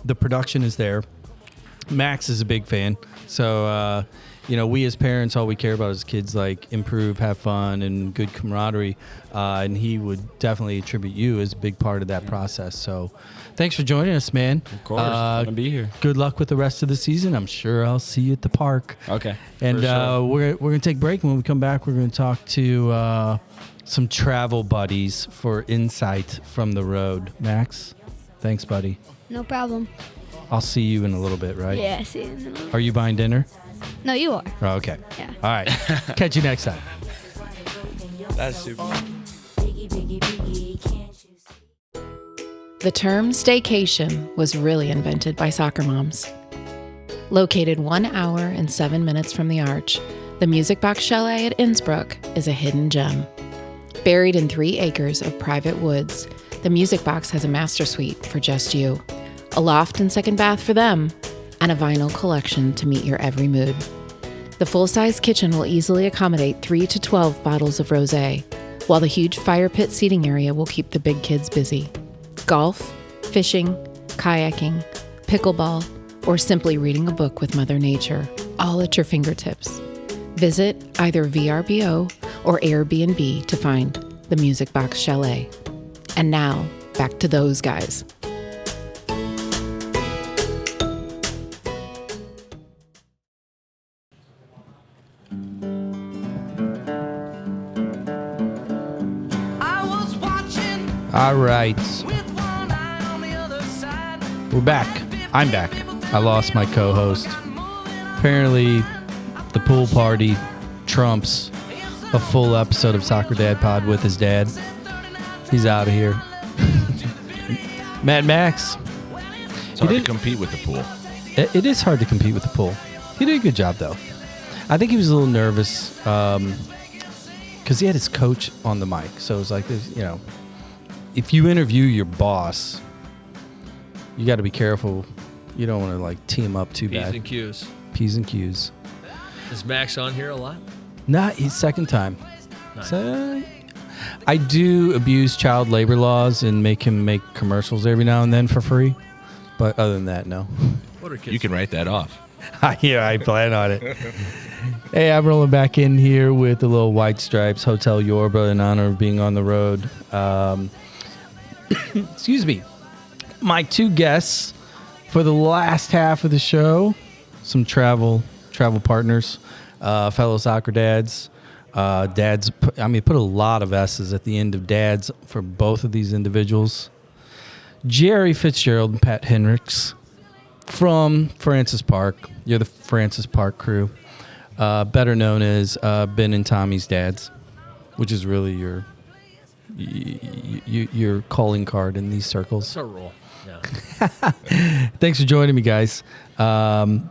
The production is there. Max is a big fan. So, we as parents, all we care about is kids like improve, have fun, and good camaraderie. And he would definitely attribute you as a big part of that process. So thanks for joining us, man. Of course. Glad to be here. Good luck with the rest of the season. I'm sure I'll see you at the park. Okay. And we're going to take a break. And when we come back, we're going to talk to some travel buddies for insight from the road. Max, thanks, buddy. No problem. I'll see you in a little bit, right? Yeah, see you in a little. Are you buying dinner? No, you are. Oh, okay. Yeah. All right. Catch you next time. That's super. The term staycation was really invented by soccer moms. Located 1 hour and 7 minutes from the Arch, the Music Box Chalet at Innsbruck is a hidden gem. Buried in 3 acres of private woods, the Music Box has a master suite for just you, a loft and second bath for them, and a vinyl collection to meet your every mood. The full-size kitchen will easily accommodate 3 to 12 bottles of rosé, while the huge fire pit seating area will keep the big kids busy. Golf, fishing, kayaking, pickleball, or simply reading a book with Mother Nature, all at your fingertips. Visit either VRBO or Airbnb to find the Music Box Chalet. And now, back to those guys. All right. We're back. I'm back. I lost my co-host. Apparently, the pool party trumps a full episode of Soccer Dad Pod with his dad. He's out of here. Mad Max. It's hard to compete with the pool. It is hard to compete with the pool. He did a good job, though. I think he was a little nervous because he had his coach on the mic. So it was like, if you interview your boss, you got to be careful You don't want to like tee him up too P's bad. and Q's. P's and Q's. Is Max on here a lot? Not his second time. Nice. So, I do abuse child labor laws and make him make commercials every now and then for free. But other than that, no. What are kids? You can write that off. Yeah, I plan on it. Hey, I'm rolling back in here with the little White Stripes Hotel Yorba in honor of being on the road. Excuse me. My two guests for the last half of the show, some travel partners, fellow soccer dads. Put a lot of S's at the end of dads for both of these individuals. Jerry Fitzgerald and Pat Henricks from Francis Park. You're the Francis Park crew, better known as Ben and Tommy's dads, which is really your calling card in these circles. It's our role. Yeah. Thanks for joining me, guys. So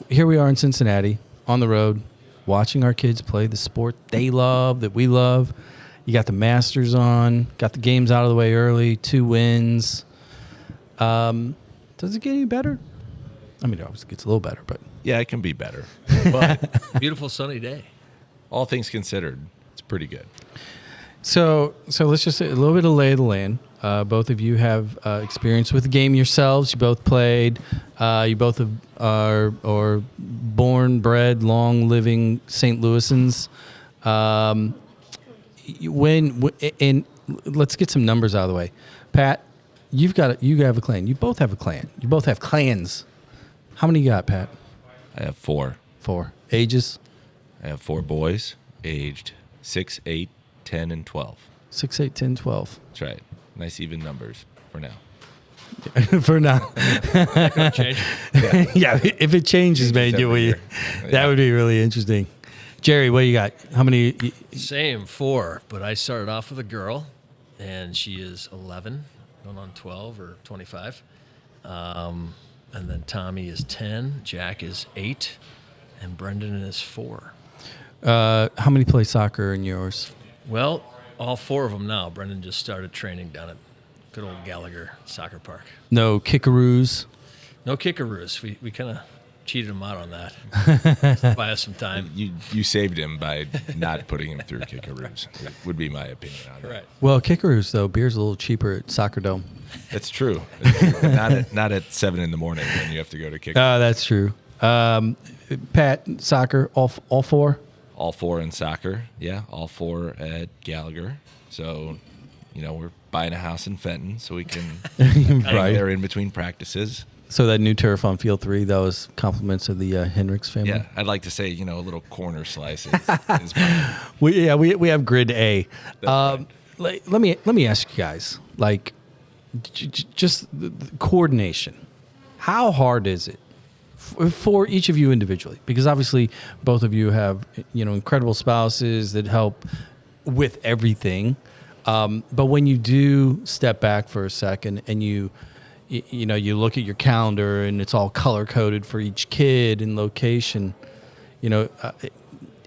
here we are in Cincinnati on the road, watching our kids play the sport they love, that we love. You got the Masters on, got the games out of the way early, 2 wins. Does it get any better? I mean, it always gets a little better, but Yeah, it can be better. But beautiful sunny day. All things considered, it's pretty good. So let's just say a little bit of lay of the land. Both of you have experience with the game yourselves. You both played. You both are born, bred, long living St. Louisans. And let's get some numbers out of the way. Pat, you have a clan. You both have a clan. You both have clans. How many you got, Pat? I have 4. 4. Ages? I have 4 boys, aged 6, 8, 10, and 12. 6, 8, 10, 12. That's right. Nice even numbers for now. For now. Gonna change. Yeah, if it changes, man, every year. that would be really interesting. Jerry, what you got? How many? Same 4, but I started off with a girl, and she is 11, going on 12 or 25. And then Tommy is 10, Jack is 8, and Brendan is 4. How many play soccer in yours? Well, all 4 of them now. Brendan just started training down at good old Gallagher Soccer Park. No kickaroos. No kickaroos. We kind of cheated him out on that. Buy us some time. You saved him by not putting him through kickaroos. It would be my opinion on it. Right. Well, kickaroos though, beer's a little cheaper at Soccer Dome. It's true. Not at 7 in the morning when you have to go to kick. That's true. Pat, soccer, all 4. All 4 in soccer. Yeah, all 4 at Gallagher. So, we're buying a house in Fenton so we can hang there in between practices. So that new turf on Field 3, that was compliments of the Henricks family. Yeah, I'd like to say, a little corner slice is fine. We have grid A. Right. Let me ask you guys, like, just the coordination. How hard is it for each of you individually? Because obviously both of you have incredible spouses that help with everything. But when you do step back for a second and you look at your calendar and it's all color coded for each kid and location,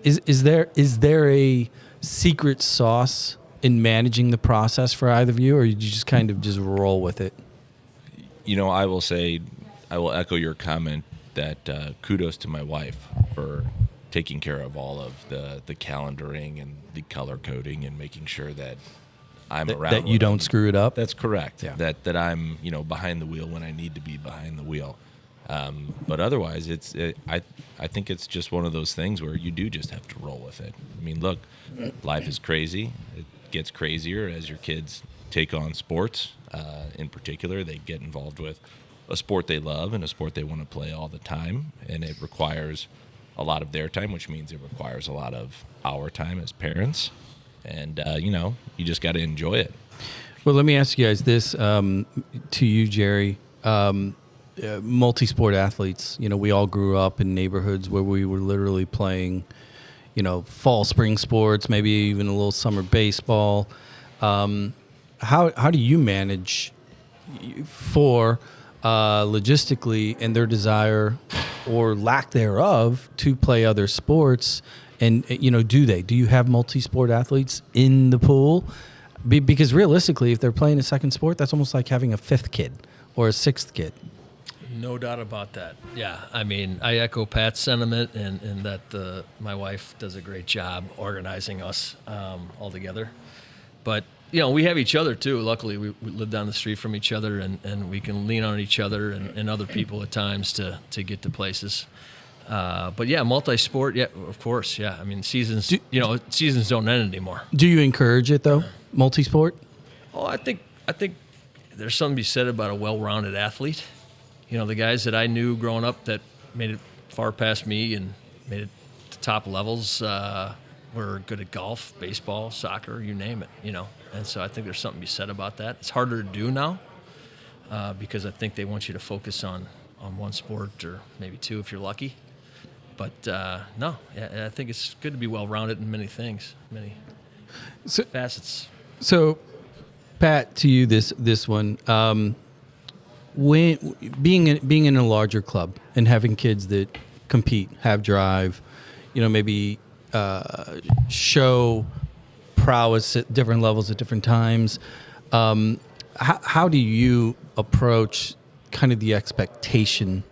is there a secret sauce in managing the process for either of you, or you just kind of just roll with it? I will echo your comment that kudos to my wife for taking care of all of the calendaring and the color coding and making sure that I'm around. That you don't screw it up? That's correct. Yeah. That I'm behind the wheel when I need to be behind the wheel. But otherwise, I think it's just one of those things where you do just have to roll with it. I mean, look, life is crazy. It gets crazier as your kids take on sports. In particular, they get involved with a sport they love and a sport they want to play all the time, and it requires a lot of their time, which means it requires a lot of our time as parents. And, you just got to enjoy it. Well, let me ask you guys this, to you, Jerry. Multi-sport athletes, we all grew up in neighborhoods where we were literally playing, fall, spring sports, maybe even a little summer baseball. How do you manage for logistically and their desire or lack thereof to play other sports? And, do you have multi-sport athletes in the pool? Because realistically, if they're playing a second sport, that's almost like having a 5th kid or a sixth kid. No doubt about that. Yeah, I mean, I echo Pat's sentiment, and that my wife does a great job organizing us all together. But we have each other too. Luckily, we live down the street from each other, and we can lean on each other and other people at times to get to places. But yeah, multi-sport. Yeah, of course. Yeah, I mean, seasons don't end anymore. Do you encourage it though, multi-sport? Oh, I think there's something to be said about a well-rounded athlete. The guys that I knew growing up that made it far past me and made it to top levels were good at golf, baseball, soccer, you name it, And so I think there's something to be said about that. It's harder to do now because I think they want you to focus on one sport or maybe two if you're lucky. But no, I think it's good to be well-rounded in many things, many facets. So, Pat, to you this one. When being in a larger club and having kids that compete, have drive, maybe show prowess at different levels at different times, how do you approach kind of the expectation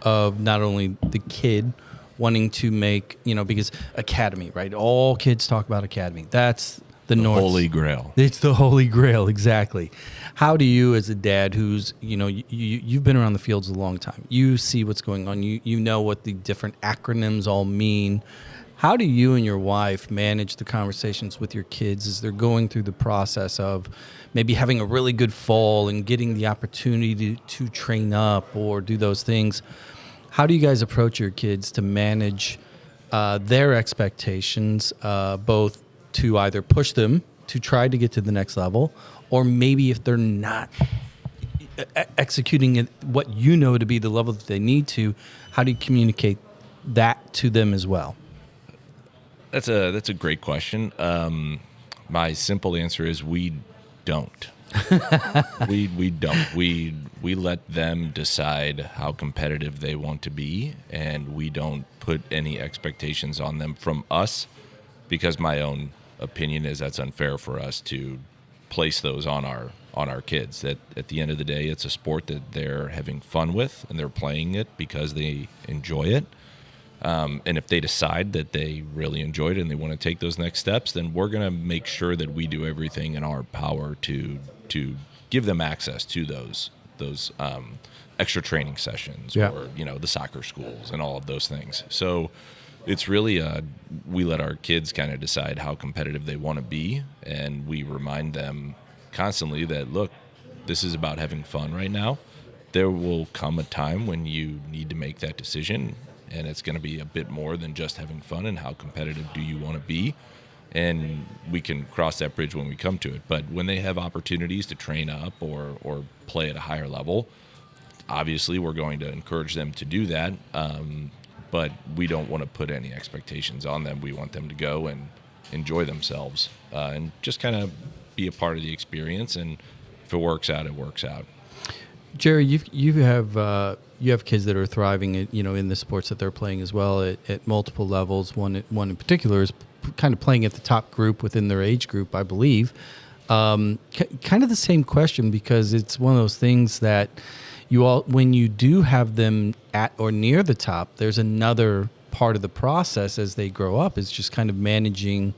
of not only the kid wanting to make, because academy, right? All kids talk about academy. That's the Holy Grail. It's the Holy Grail, exactly. How do you, as a dad who's, you've been around the fields a long time, you see what's going on, you know what the different acronyms all mean. How do you and your wife manage the conversations with your kids as they're going through the process of maybe having a really good fall and getting the opportunity to train up or do those things? How do you guys approach your kids to manage their expectations, both to either push them to try to get to the next level, or maybe if they're not executing it, what to be the level that they need to, how do you communicate that to them as well? That's a great question. My simple answer is we don't. we don't. We let them decide how competitive they want to be, and we don't put any expectations on them from us, because my own opinion is that's unfair for us to place those on our kids. That at the end of the day, it's a sport that they're having fun with, and they're playing it because they enjoy it. And if they decide that they really enjoyed it and they want to take those next steps, then we're going to make sure that we do everything in our power to give them access to those extra training sessions, or the soccer schools and all of those things. So it's really we let our kids kind of decide how competitive they want to be, and we remind them constantly that, look, this is about having fun right now. There will come a time when you need to make that decision, and it's going to be a bit more than just having fun, and how competitive do you want to be. And we can cross that bridge when we come to it. But when they have opportunities to train up or play at a higher level, obviously we're going to encourage them to do that. But we don't want to put any expectations on them. We want them to go and enjoy themselves and just kind of be a part of the experience. And if it works out, it works out. Jerry, you have kids that are thriving at, in the sports that they're playing as well at multiple levels. One in particular is kind of playing at the top group within their age group, I believe. Kind of the same question, because it's one of those things that when you do have them at or near the top, there's another part of the process as they grow up. It's just kind of managing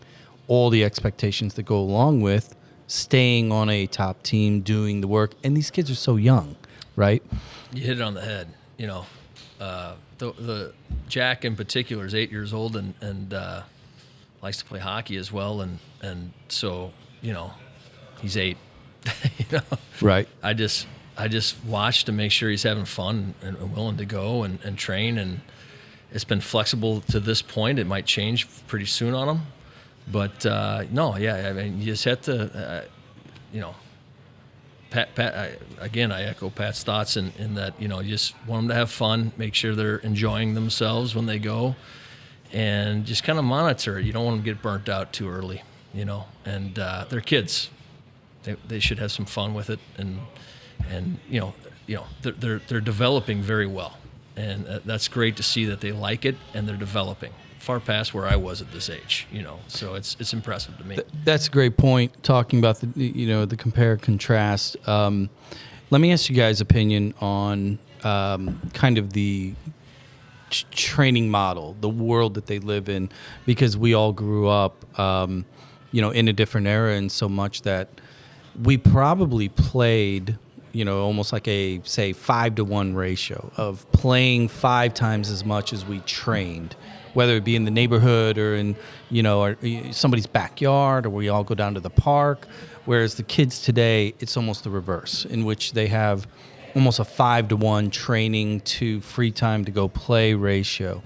all the expectations that go along with staying on a top team, doing the work. And these kids are so young, right? You hit it on the head. The Jack in particular is 8 years old and likes to play hockey as well. And so, he's 8. Right. I just watch to make sure he's having fun and willing to go and train. And it's been flexible to this point. It might change pretty soon on him. But, you just have to, Pat, I echo Pat's thoughts in that, you just want them to have fun, make sure they're enjoying themselves when they go, and just kind of monitor it. You don't want them to get burnt out too early, and they're kids. They should have some fun with it, and they're developing very well, and that's great to see that they like it and they're developing far past where I was at this age, so it's impressive to me. That's a great point, talking about the compare contrast. Let me ask you guys' opinion on kind of the training model, the world that they live in, because we all grew up, in a different era, and so much that we probably played, almost like a, say, 5-to-1 ratio of playing 5 times as much as we trained, whether it be in the neighborhood or in, somebody's backyard, or we all go down to the park. Whereas the kids today, it's almost the reverse, in which they have almost a 5-to-1 training to free time to go play ratio.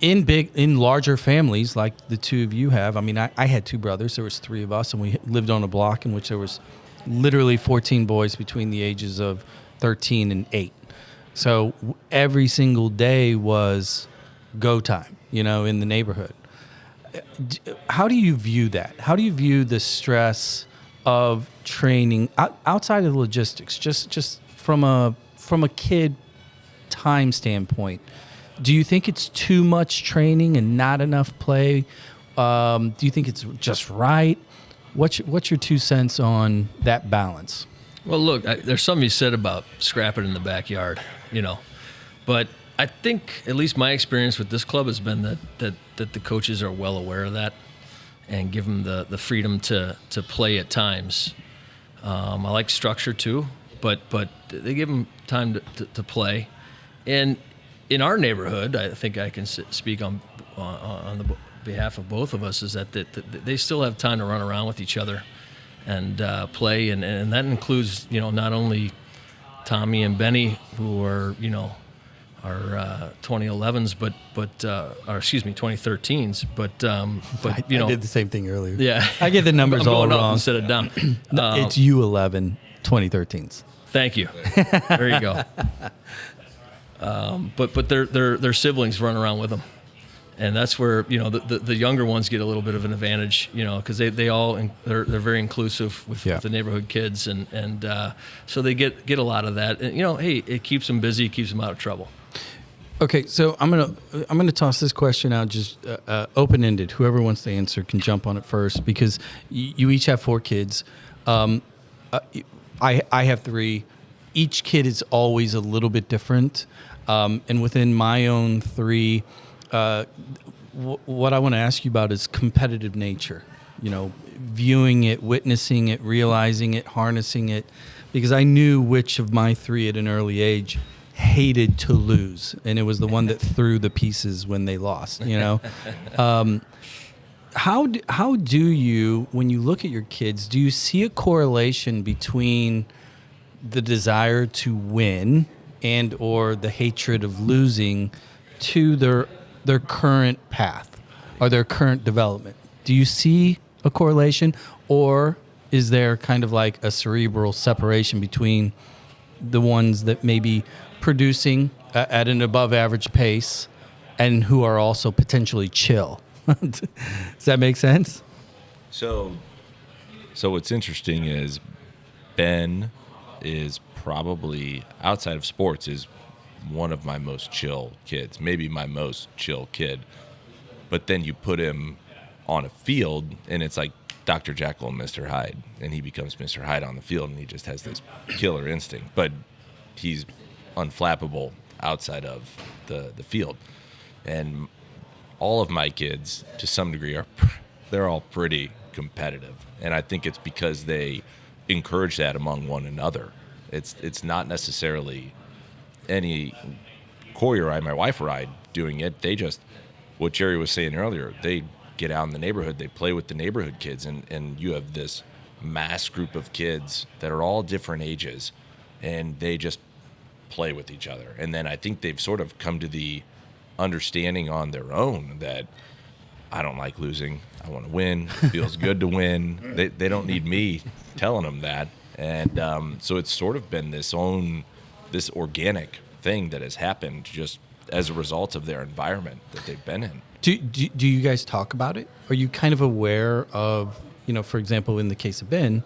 In larger families like the two of you have. I mean, I had 2 brothers. There was 3 of us, and we lived on a block in which there was literally 14 boys between the ages of 13 and 8. So every single day was go time, in the neighborhood. How do you view that? How do you view the stress of training outside of the logistics, just from a kid time standpoint? Do you think it's too much training and not enough play? Do you think it's just right? What's your 2 cents on that balance? Well, look, there's something you said about scrapping in the backyard, but I think at least my experience with this club has been that the coaches are well aware of that and give them the freedom to play at times. I like structure too, but they give them time to play. And in our neighborhood, I think I can speak on the behalf of both of us, is that they still have time to run around with each other and play, and that includes not only Tommy and Benny, who are our 2011s, but 2013s, but I did the same thing earlier. Yeah, I get the numbers I'm all going up wrong instead of down. It's U11 2013s. Thank you. There you go. But their siblings run around with them, and that's where the younger ones get a little bit of an advantage, because they're very inclusive with the neighborhood kids, and so they get a lot of that, and hey, it keeps them busy, it keeps them out of trouble. Okay, so I'm gonna toss this question out, just open ended. Whoever wants to answer can jump on it first, because you each have 4 kids. I have 3. Each kid is always a little bit different. And within my own 3, what I want to ask you about is competitive nature, viewing it, witnessing it, realizing it, harnessing it, because I knew which of my 3 at an early age hated to lose, and it was the one that threw the pieces when they lost, How do you, when you look at your kids, do you see a correlation between the desire to win and or the hatred of losing to their current path or their current development? Do you see a correlation, or is there kind of like a cerebral separation between the ones that may be producing at an above average pace and who are also potentially chill? Does that make sense? So what's interesting is Ben is probably, outside of sports, is one of my most chill kids, maybe my most chill kid. But then you put him on a field and it's like Dr. Jekyll and Mr. Hyde, and he becomes Mr. Hyde on the field, and he just has this killer instinct. But he's unflappable outside of the field. And all of my kids, to some degree, they're all pretty competitive. And I think it's because they encourage that among one another. It's not necessarily any Corey or I, my wife or I, doing it. They just, what Jerry was saying earlier, they get out in the neighborhood, they play with the neighborhood kids, and you have this mass group of kids that are all different ages, and they just play with each other. And then I think they've sort of come to the understanding on their own that I don't like losing. I want to win. It feels good to win. They don't need me telling them that. And so it's sort of been this organic thing that has happened just as a result of their environment that they've been in. Do you guys talk about it? Are you kind of aware of, for example, in the case of Ben,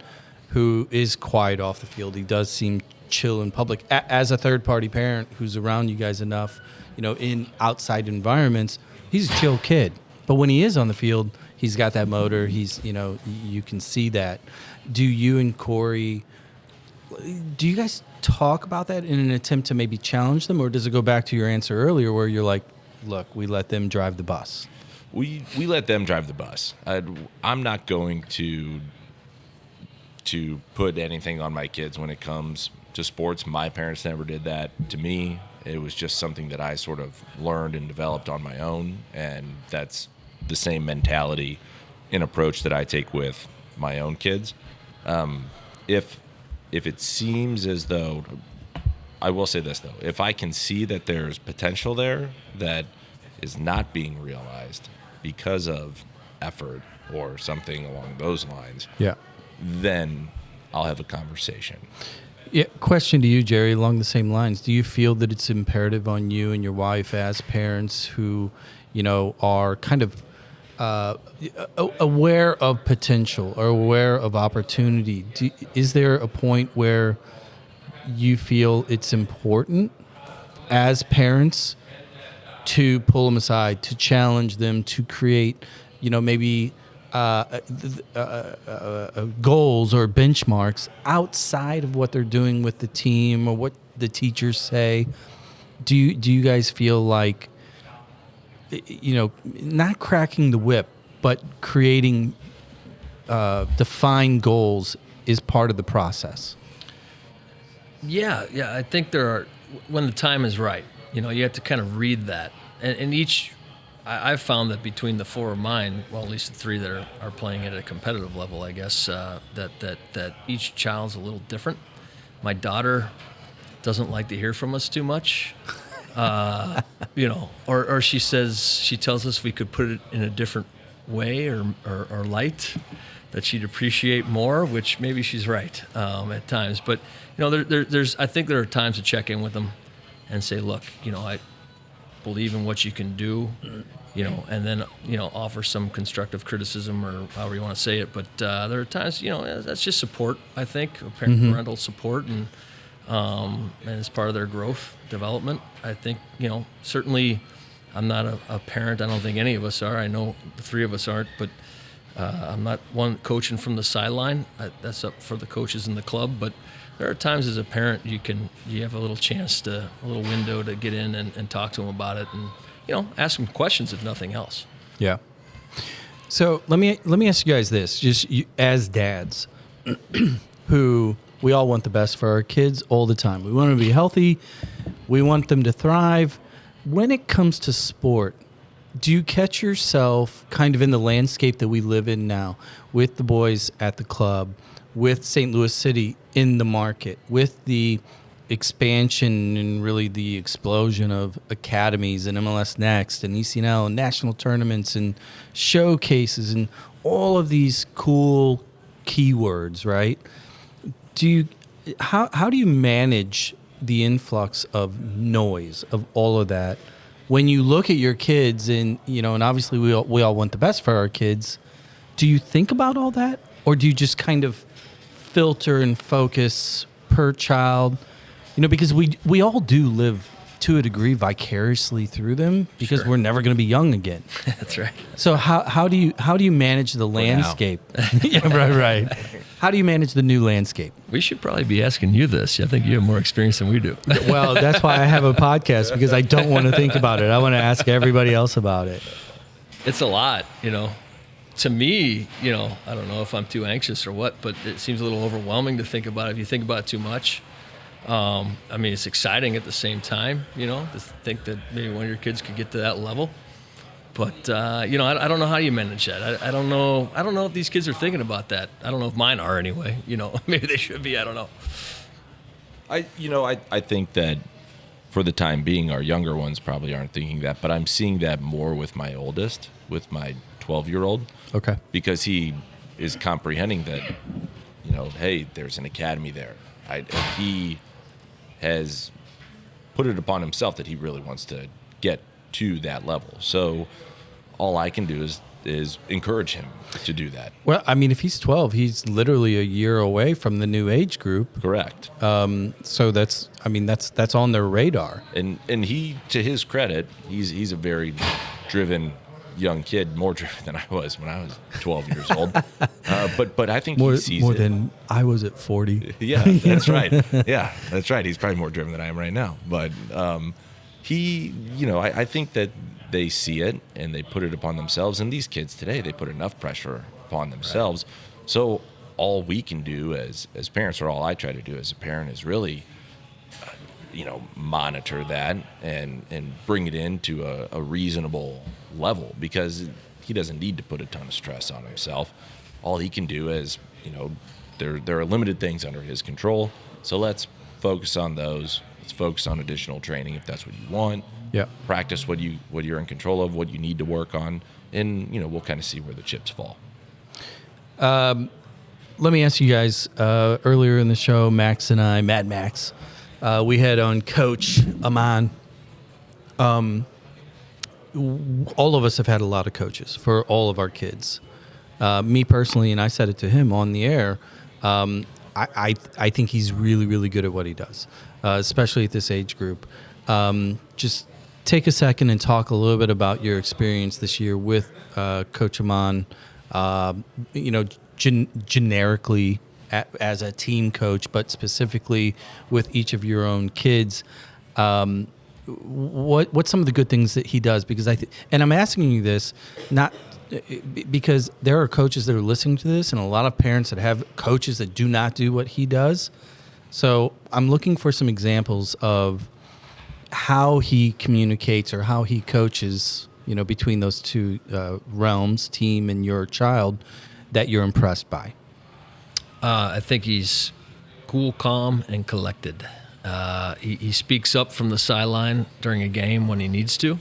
who is quiet off the field, he does seem chill in public. As a third-party parent who's around you guys enough, in outside environments, he's a chill kid. But when he is on the field, he's got that motor. He's, you can see that. Do you and Corey do you guys talk about that in an attempt to maybe challenge them, or does it go back to your answer earlier where you're like, look, we let them drive the bus? We let them drive the bus. I'm not going to put anything on my kids when it comes to sports. My parents never did that to me. It was just something that I sort of learned and developed on my own, and that's the same mentality and approach that I take with my own kids. If it seems as though, I will say this though, if I can see that there's potential there that is not being realized because of effort or something along those lines, Yeah. then I'll have a conversation. Yeah. Question to you, Jerry, along the same lines. Do you feel that it's imperative on you and your wife as parents who, are kind of aware of potential or aware of opportunity? Is there a point where you feel it's important as parents to pull them aside, to challenge them, to create, maybe goals or benchmarks outside of what they're doing with the team or what the teachers say? Do you guys feel like, not cracking the whip, but creating defined goals is part of the process? Yeah, I think there are, when the time is right, you have to kind of read that. And each, I've found that between the four of mine, well, at least the three that are playing at a competitive level, I guess, that each child's a little different. My daughter doesn't like to hear from us too much, or she tells us we could put it in a different way or light that she'd appreciate more, which maybe she's right at times. But there's I think there are times to check in with them and say, look, I believe in what you can do, and then offer some constructive criticism or however you want to say it. But there are times that's just support. I think parental support and as part of their growth development. I think certainly I'm not a parent. I don't think any of us are. I know the three of us aren't, but I'm not one coaching from the sideline. That's up for the coaches in the club. But there are times as a parent you have a little window to get in and talk to them about it and ask them questions if nothing else. Yeah. So let me ask you guys this: just as dads, who we all want the best for our kids all the time. We want them to be healthy. We want them to thrive. When it comes to sport, do you catch yourself kind of in the landscape that we live in now, with the boys at the club, with St. Louis City in the market, with the expansion and really the explosion of academies and MLS Next and ECNL and national tournaments and showcases and all of these cool keywords, right? How do you manage the influx of noise of all of that when you look at your kids and and obviously we all want the best for our kids? Do you think about all that, or do you just kind of filter and focus per child? Because we all do live to a degree vicariously through them because Sure. we're never going to be young again. That's right. So how do you manage the landscape? Yeah, right. How do you manage the new landscape? We should probably be asking you this. I think you have more experience than we do. Well, that's why I have a podcast, because I don't want to think about it. I want to ask everybody else about it. It's a lot, To me, I don't know if I'm too anxious or what, but it seems a little overwhelming to think about it if you think about it too much. It's exciting at the same time, to think that maybe one of your kids could get to that level. But, I don't know how you manage that. I don't know if these kids are thinking about that. I don't know if mine are anyway. Maybe they should be. I don't know. I think that for the time being, our younger ones probably aren't thinking that, but I'm seeing that more with my oldest, with my 12-year-old. Okay. Because he is comprehending that, hey, there's an academy there. He has put it upon himself that he really wants to get to that level. So all I can do is encourage him to do that. Well, if he's 12, he's literally a year away from the new age group. Correct. So that's on their radar. And he, to his credit, he's a very driven young kid, more driven than I was when I was 12 years old. But I think more, he sees more it. than I was at 40. Yeah, that's right. Yeah, that's right. He's probably more driven than I am right now. But I think that they see it and they put it upon themselves. And these kids today, they put enough pressure upon themselves. Right. So all we can do as parents, or all I try to do as a parent, is really, monitor that and bring it into a reasonable level, because he doesn't need to put a ton of stress on himself. All he can do is, there are limited things under his control. So let's focus on those. Let's focus on additional training if that's what you want. Yeah. Practice what you're in control of, what you need to work on, and we'll kind of see where the chips fall. Let me ask you guys, earlier in the show, Max and I, Mad Max, we had on Coach Aamahn. All of us have had a lot of coaches for all of our kids. Me personally, and I said it to him on the air, I think he's really, really good at what he does, especially at this age group. Just take a second and talk a little bit about your experience this year with Coach Aamahn, generically as a team coach, but specifically with each of your own kids. What's some of the good things that he does? Because and I'm asking you this not because there are coaches that are listening to this, and a lot of parents that have coaches that do not do what he does. So I'm looking for some examples of how he communicates or how he coaches, between those two realms, team and your child, that you're impressed by. I think he's cool, calm, and collected. He speaks up from the sideline during a game when he needs to.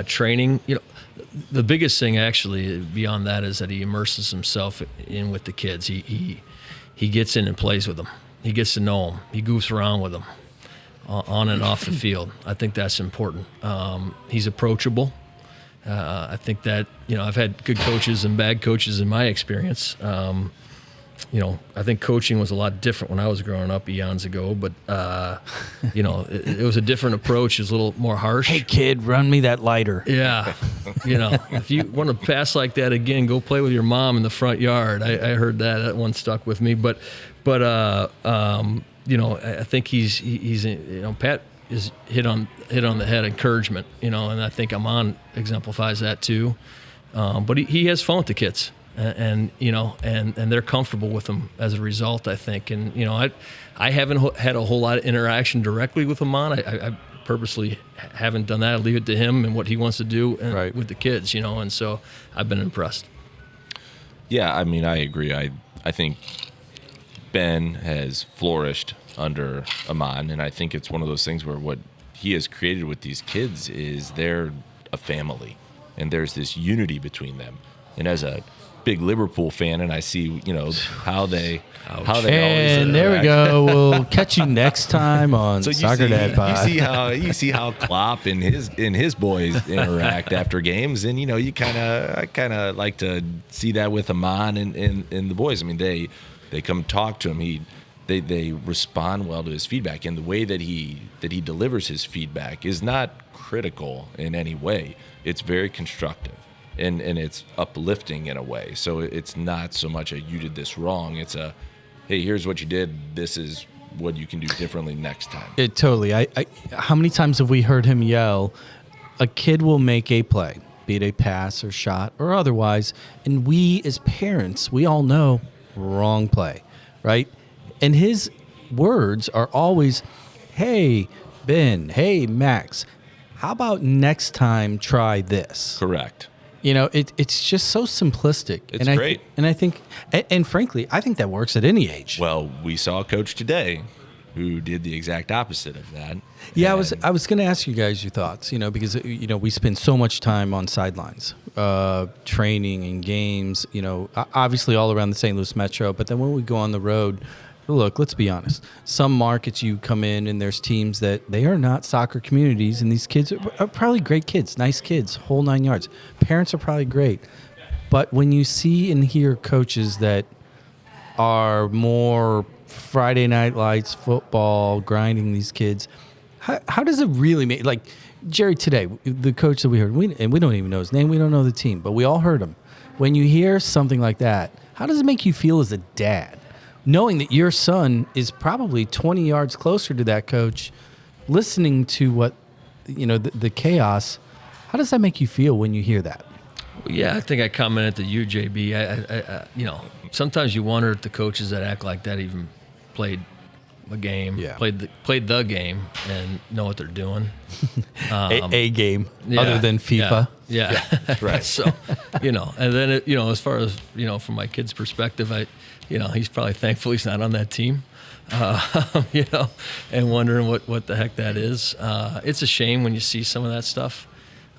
Training, the biggest thing actually beyond that is that he immerses himself in with the kids. He gets in and plays with them. He gets to know them. He goofs around with them on and off the field. I think that's important. He's approachable. I think that, I've had good coaches and bad coaches in my experience. I think coaching was a lot different when I was growing up eons ago, but, it was a different approach. It was a little more harsh. Hey, kid, run me that lighter. Yeah. If you want to pass like that again, go play with your mom in the front yard. I heard that. That one stuck with me. But I think he's Pat is hit on the head encouragement, and I think Aamahn exemplifies that too. But he has fun with the kids. And they're comfortable with him as a result, I think. And, I haven't had a whole lot of interaction directly with Aamahn. I purposely haven't done that. I leave it to him and what he wants to do with the kids, and so I've been impressed. Yeah, I mean, I agree. I think Ben has flourished under Aamahn, and I think it's one of those things where what he has created with these kids is they're a family, and there's this unity between them. And as a big Liverpool fan, and I see, how they always and there we go. We'll catch you next time on Soccer Dad Pod. You see how Klopp and his boys interact after games, and I kind of like to see that with Aamahn and the boys. I mean, they come talk to him. They respond well to his feedback, and the way that he delivers his feedback is not critical in any way. It's very constructive. And it's uplifting in a way. So it's not so much a you did this wrong. It's a, hey, here's what you did. This is what you can do differently next time. It totally. How many times have we heard him yell, a kid will make a play, be it a pass or shot or otherwise, and we as parents, we all know wrong play, right? And his words are always, hey, Ben, hey, Max, how about next time try this? Correct. It's just so simplistic. It's great. I think, and frankly, I think that works at any age. Well, we saw a coach today who did the exact opposite of that. Yeah, I was going to ask you guys your thoughts, because, we spend so much time on sidelines, training and games, obviously all around the St. Louis Metro. But then when we go on the road, look, let's be honest. Some markets you come in and there's teams that they are not soccer communities, and these kids are probably great kids, nice kids, whole 9 yards. Parents are probably great. But when you see and hear coaches that are more Friday Night Lights, football, grinding these kids, how does it really make, Jerry, today, the coach that we heard, and we don't even know his name, we don't know the team, but we all heard him. When you hear something like that, how does it make you feel as a dad, knowing that your son is probably 20 yards closer to that coach, listening to what, the chaos? How does that make you feel when you hear that? Yeah, I think I commented to you, JB. I sometimes you wonder if the coaches that act like that even played a game, played the game, and know what they're doing. A game, other than FIFA. Yeah. Right. So, and then as far as from my kid's perspective, he's probably thankful he's not on that team. And wondering what the heck that is. It's a shame when you see some of that stuff.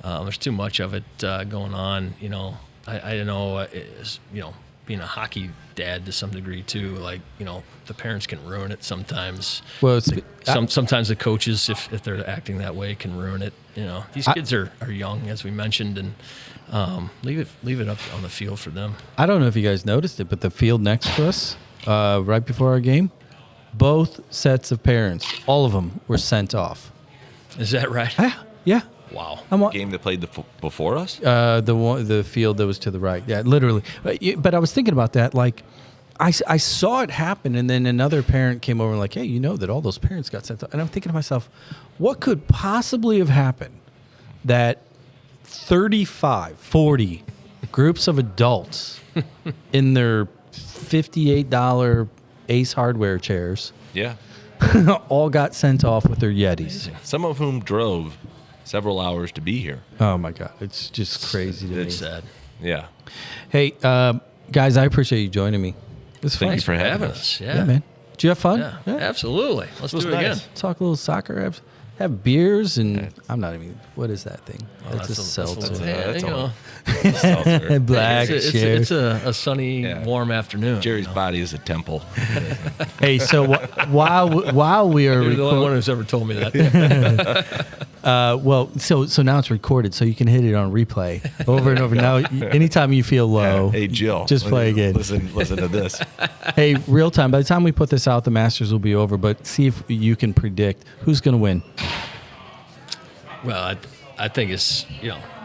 There's too much of it going on. I know, being a hockey dad to some degree too. Like, the parents can ruin it sometimes. Well, sometimes the coaches, if they're acting that way, can ruin it. These kids are young, as we mentioned, and leave it up on the field for them. I don't know if you guys noticed it, but the field next to us, right before our game, both sets of parents, all of them were sent off. Is that right? Yeah. Wow. The game that played before us? The field that was to the right. Yeah, literally. But I was thinking about that. Like, I saw it happen, and then another parent came over and like, hey, that all those parents got sent off. And I'm thinking to myself, what could possibly have happened that 35, 40 groups of adults in their $58 Ace Hardware chairs all got sent off with their Yetis? Some of whom drove several hours to be here. Oh my God, it's just crazy to me. It's sad. Yeah. Hey, guys, I appreciate you joining me. It's fun. Thanks for having us. Yeah, man. Did you have fun? Yeah. Absolutely. Let's do it again. Talk a little soccer. Have beers, and I'm not even. What is that thing? That's a seltzer. That's all. Black it's a sunny, warm afternoon. Jerry's body is a temple. Hey, so while we are You're the only one who's ever told me that. So now it's recorded, so you can hit it on replay over and over. Now, anytime you feel low, hey Jill, just play again. Listen to this. Hey, real time. By the time we put this out, the Masters will be over. But see if you can predict who's going to win. Well, I think it's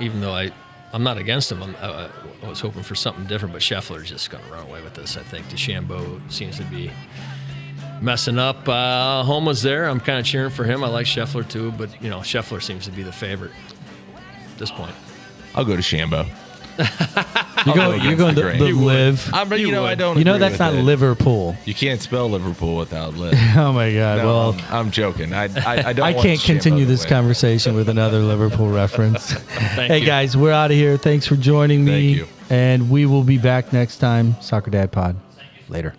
even though I'm not against him, I was hoping for something different. But Scheffler's just going to run away with this. I think DeChambeau seems to be messing up. Homa's there. I'm kind of cheering for him. I like Scheffler too, but Scheffler seems to be the favorite at this point. I'll go to Shambo. You're going to live. I don't. That's not Liverpool. You can't spell Liverpool without live. Oh my God! No, well, I'm joking. I don't. I can't continue this conversation with another Liverpool reference. Hey guys, we're out of here. Thanks for joining me. Thank you. And we will be back next time. Soccer Dad Pod. Later.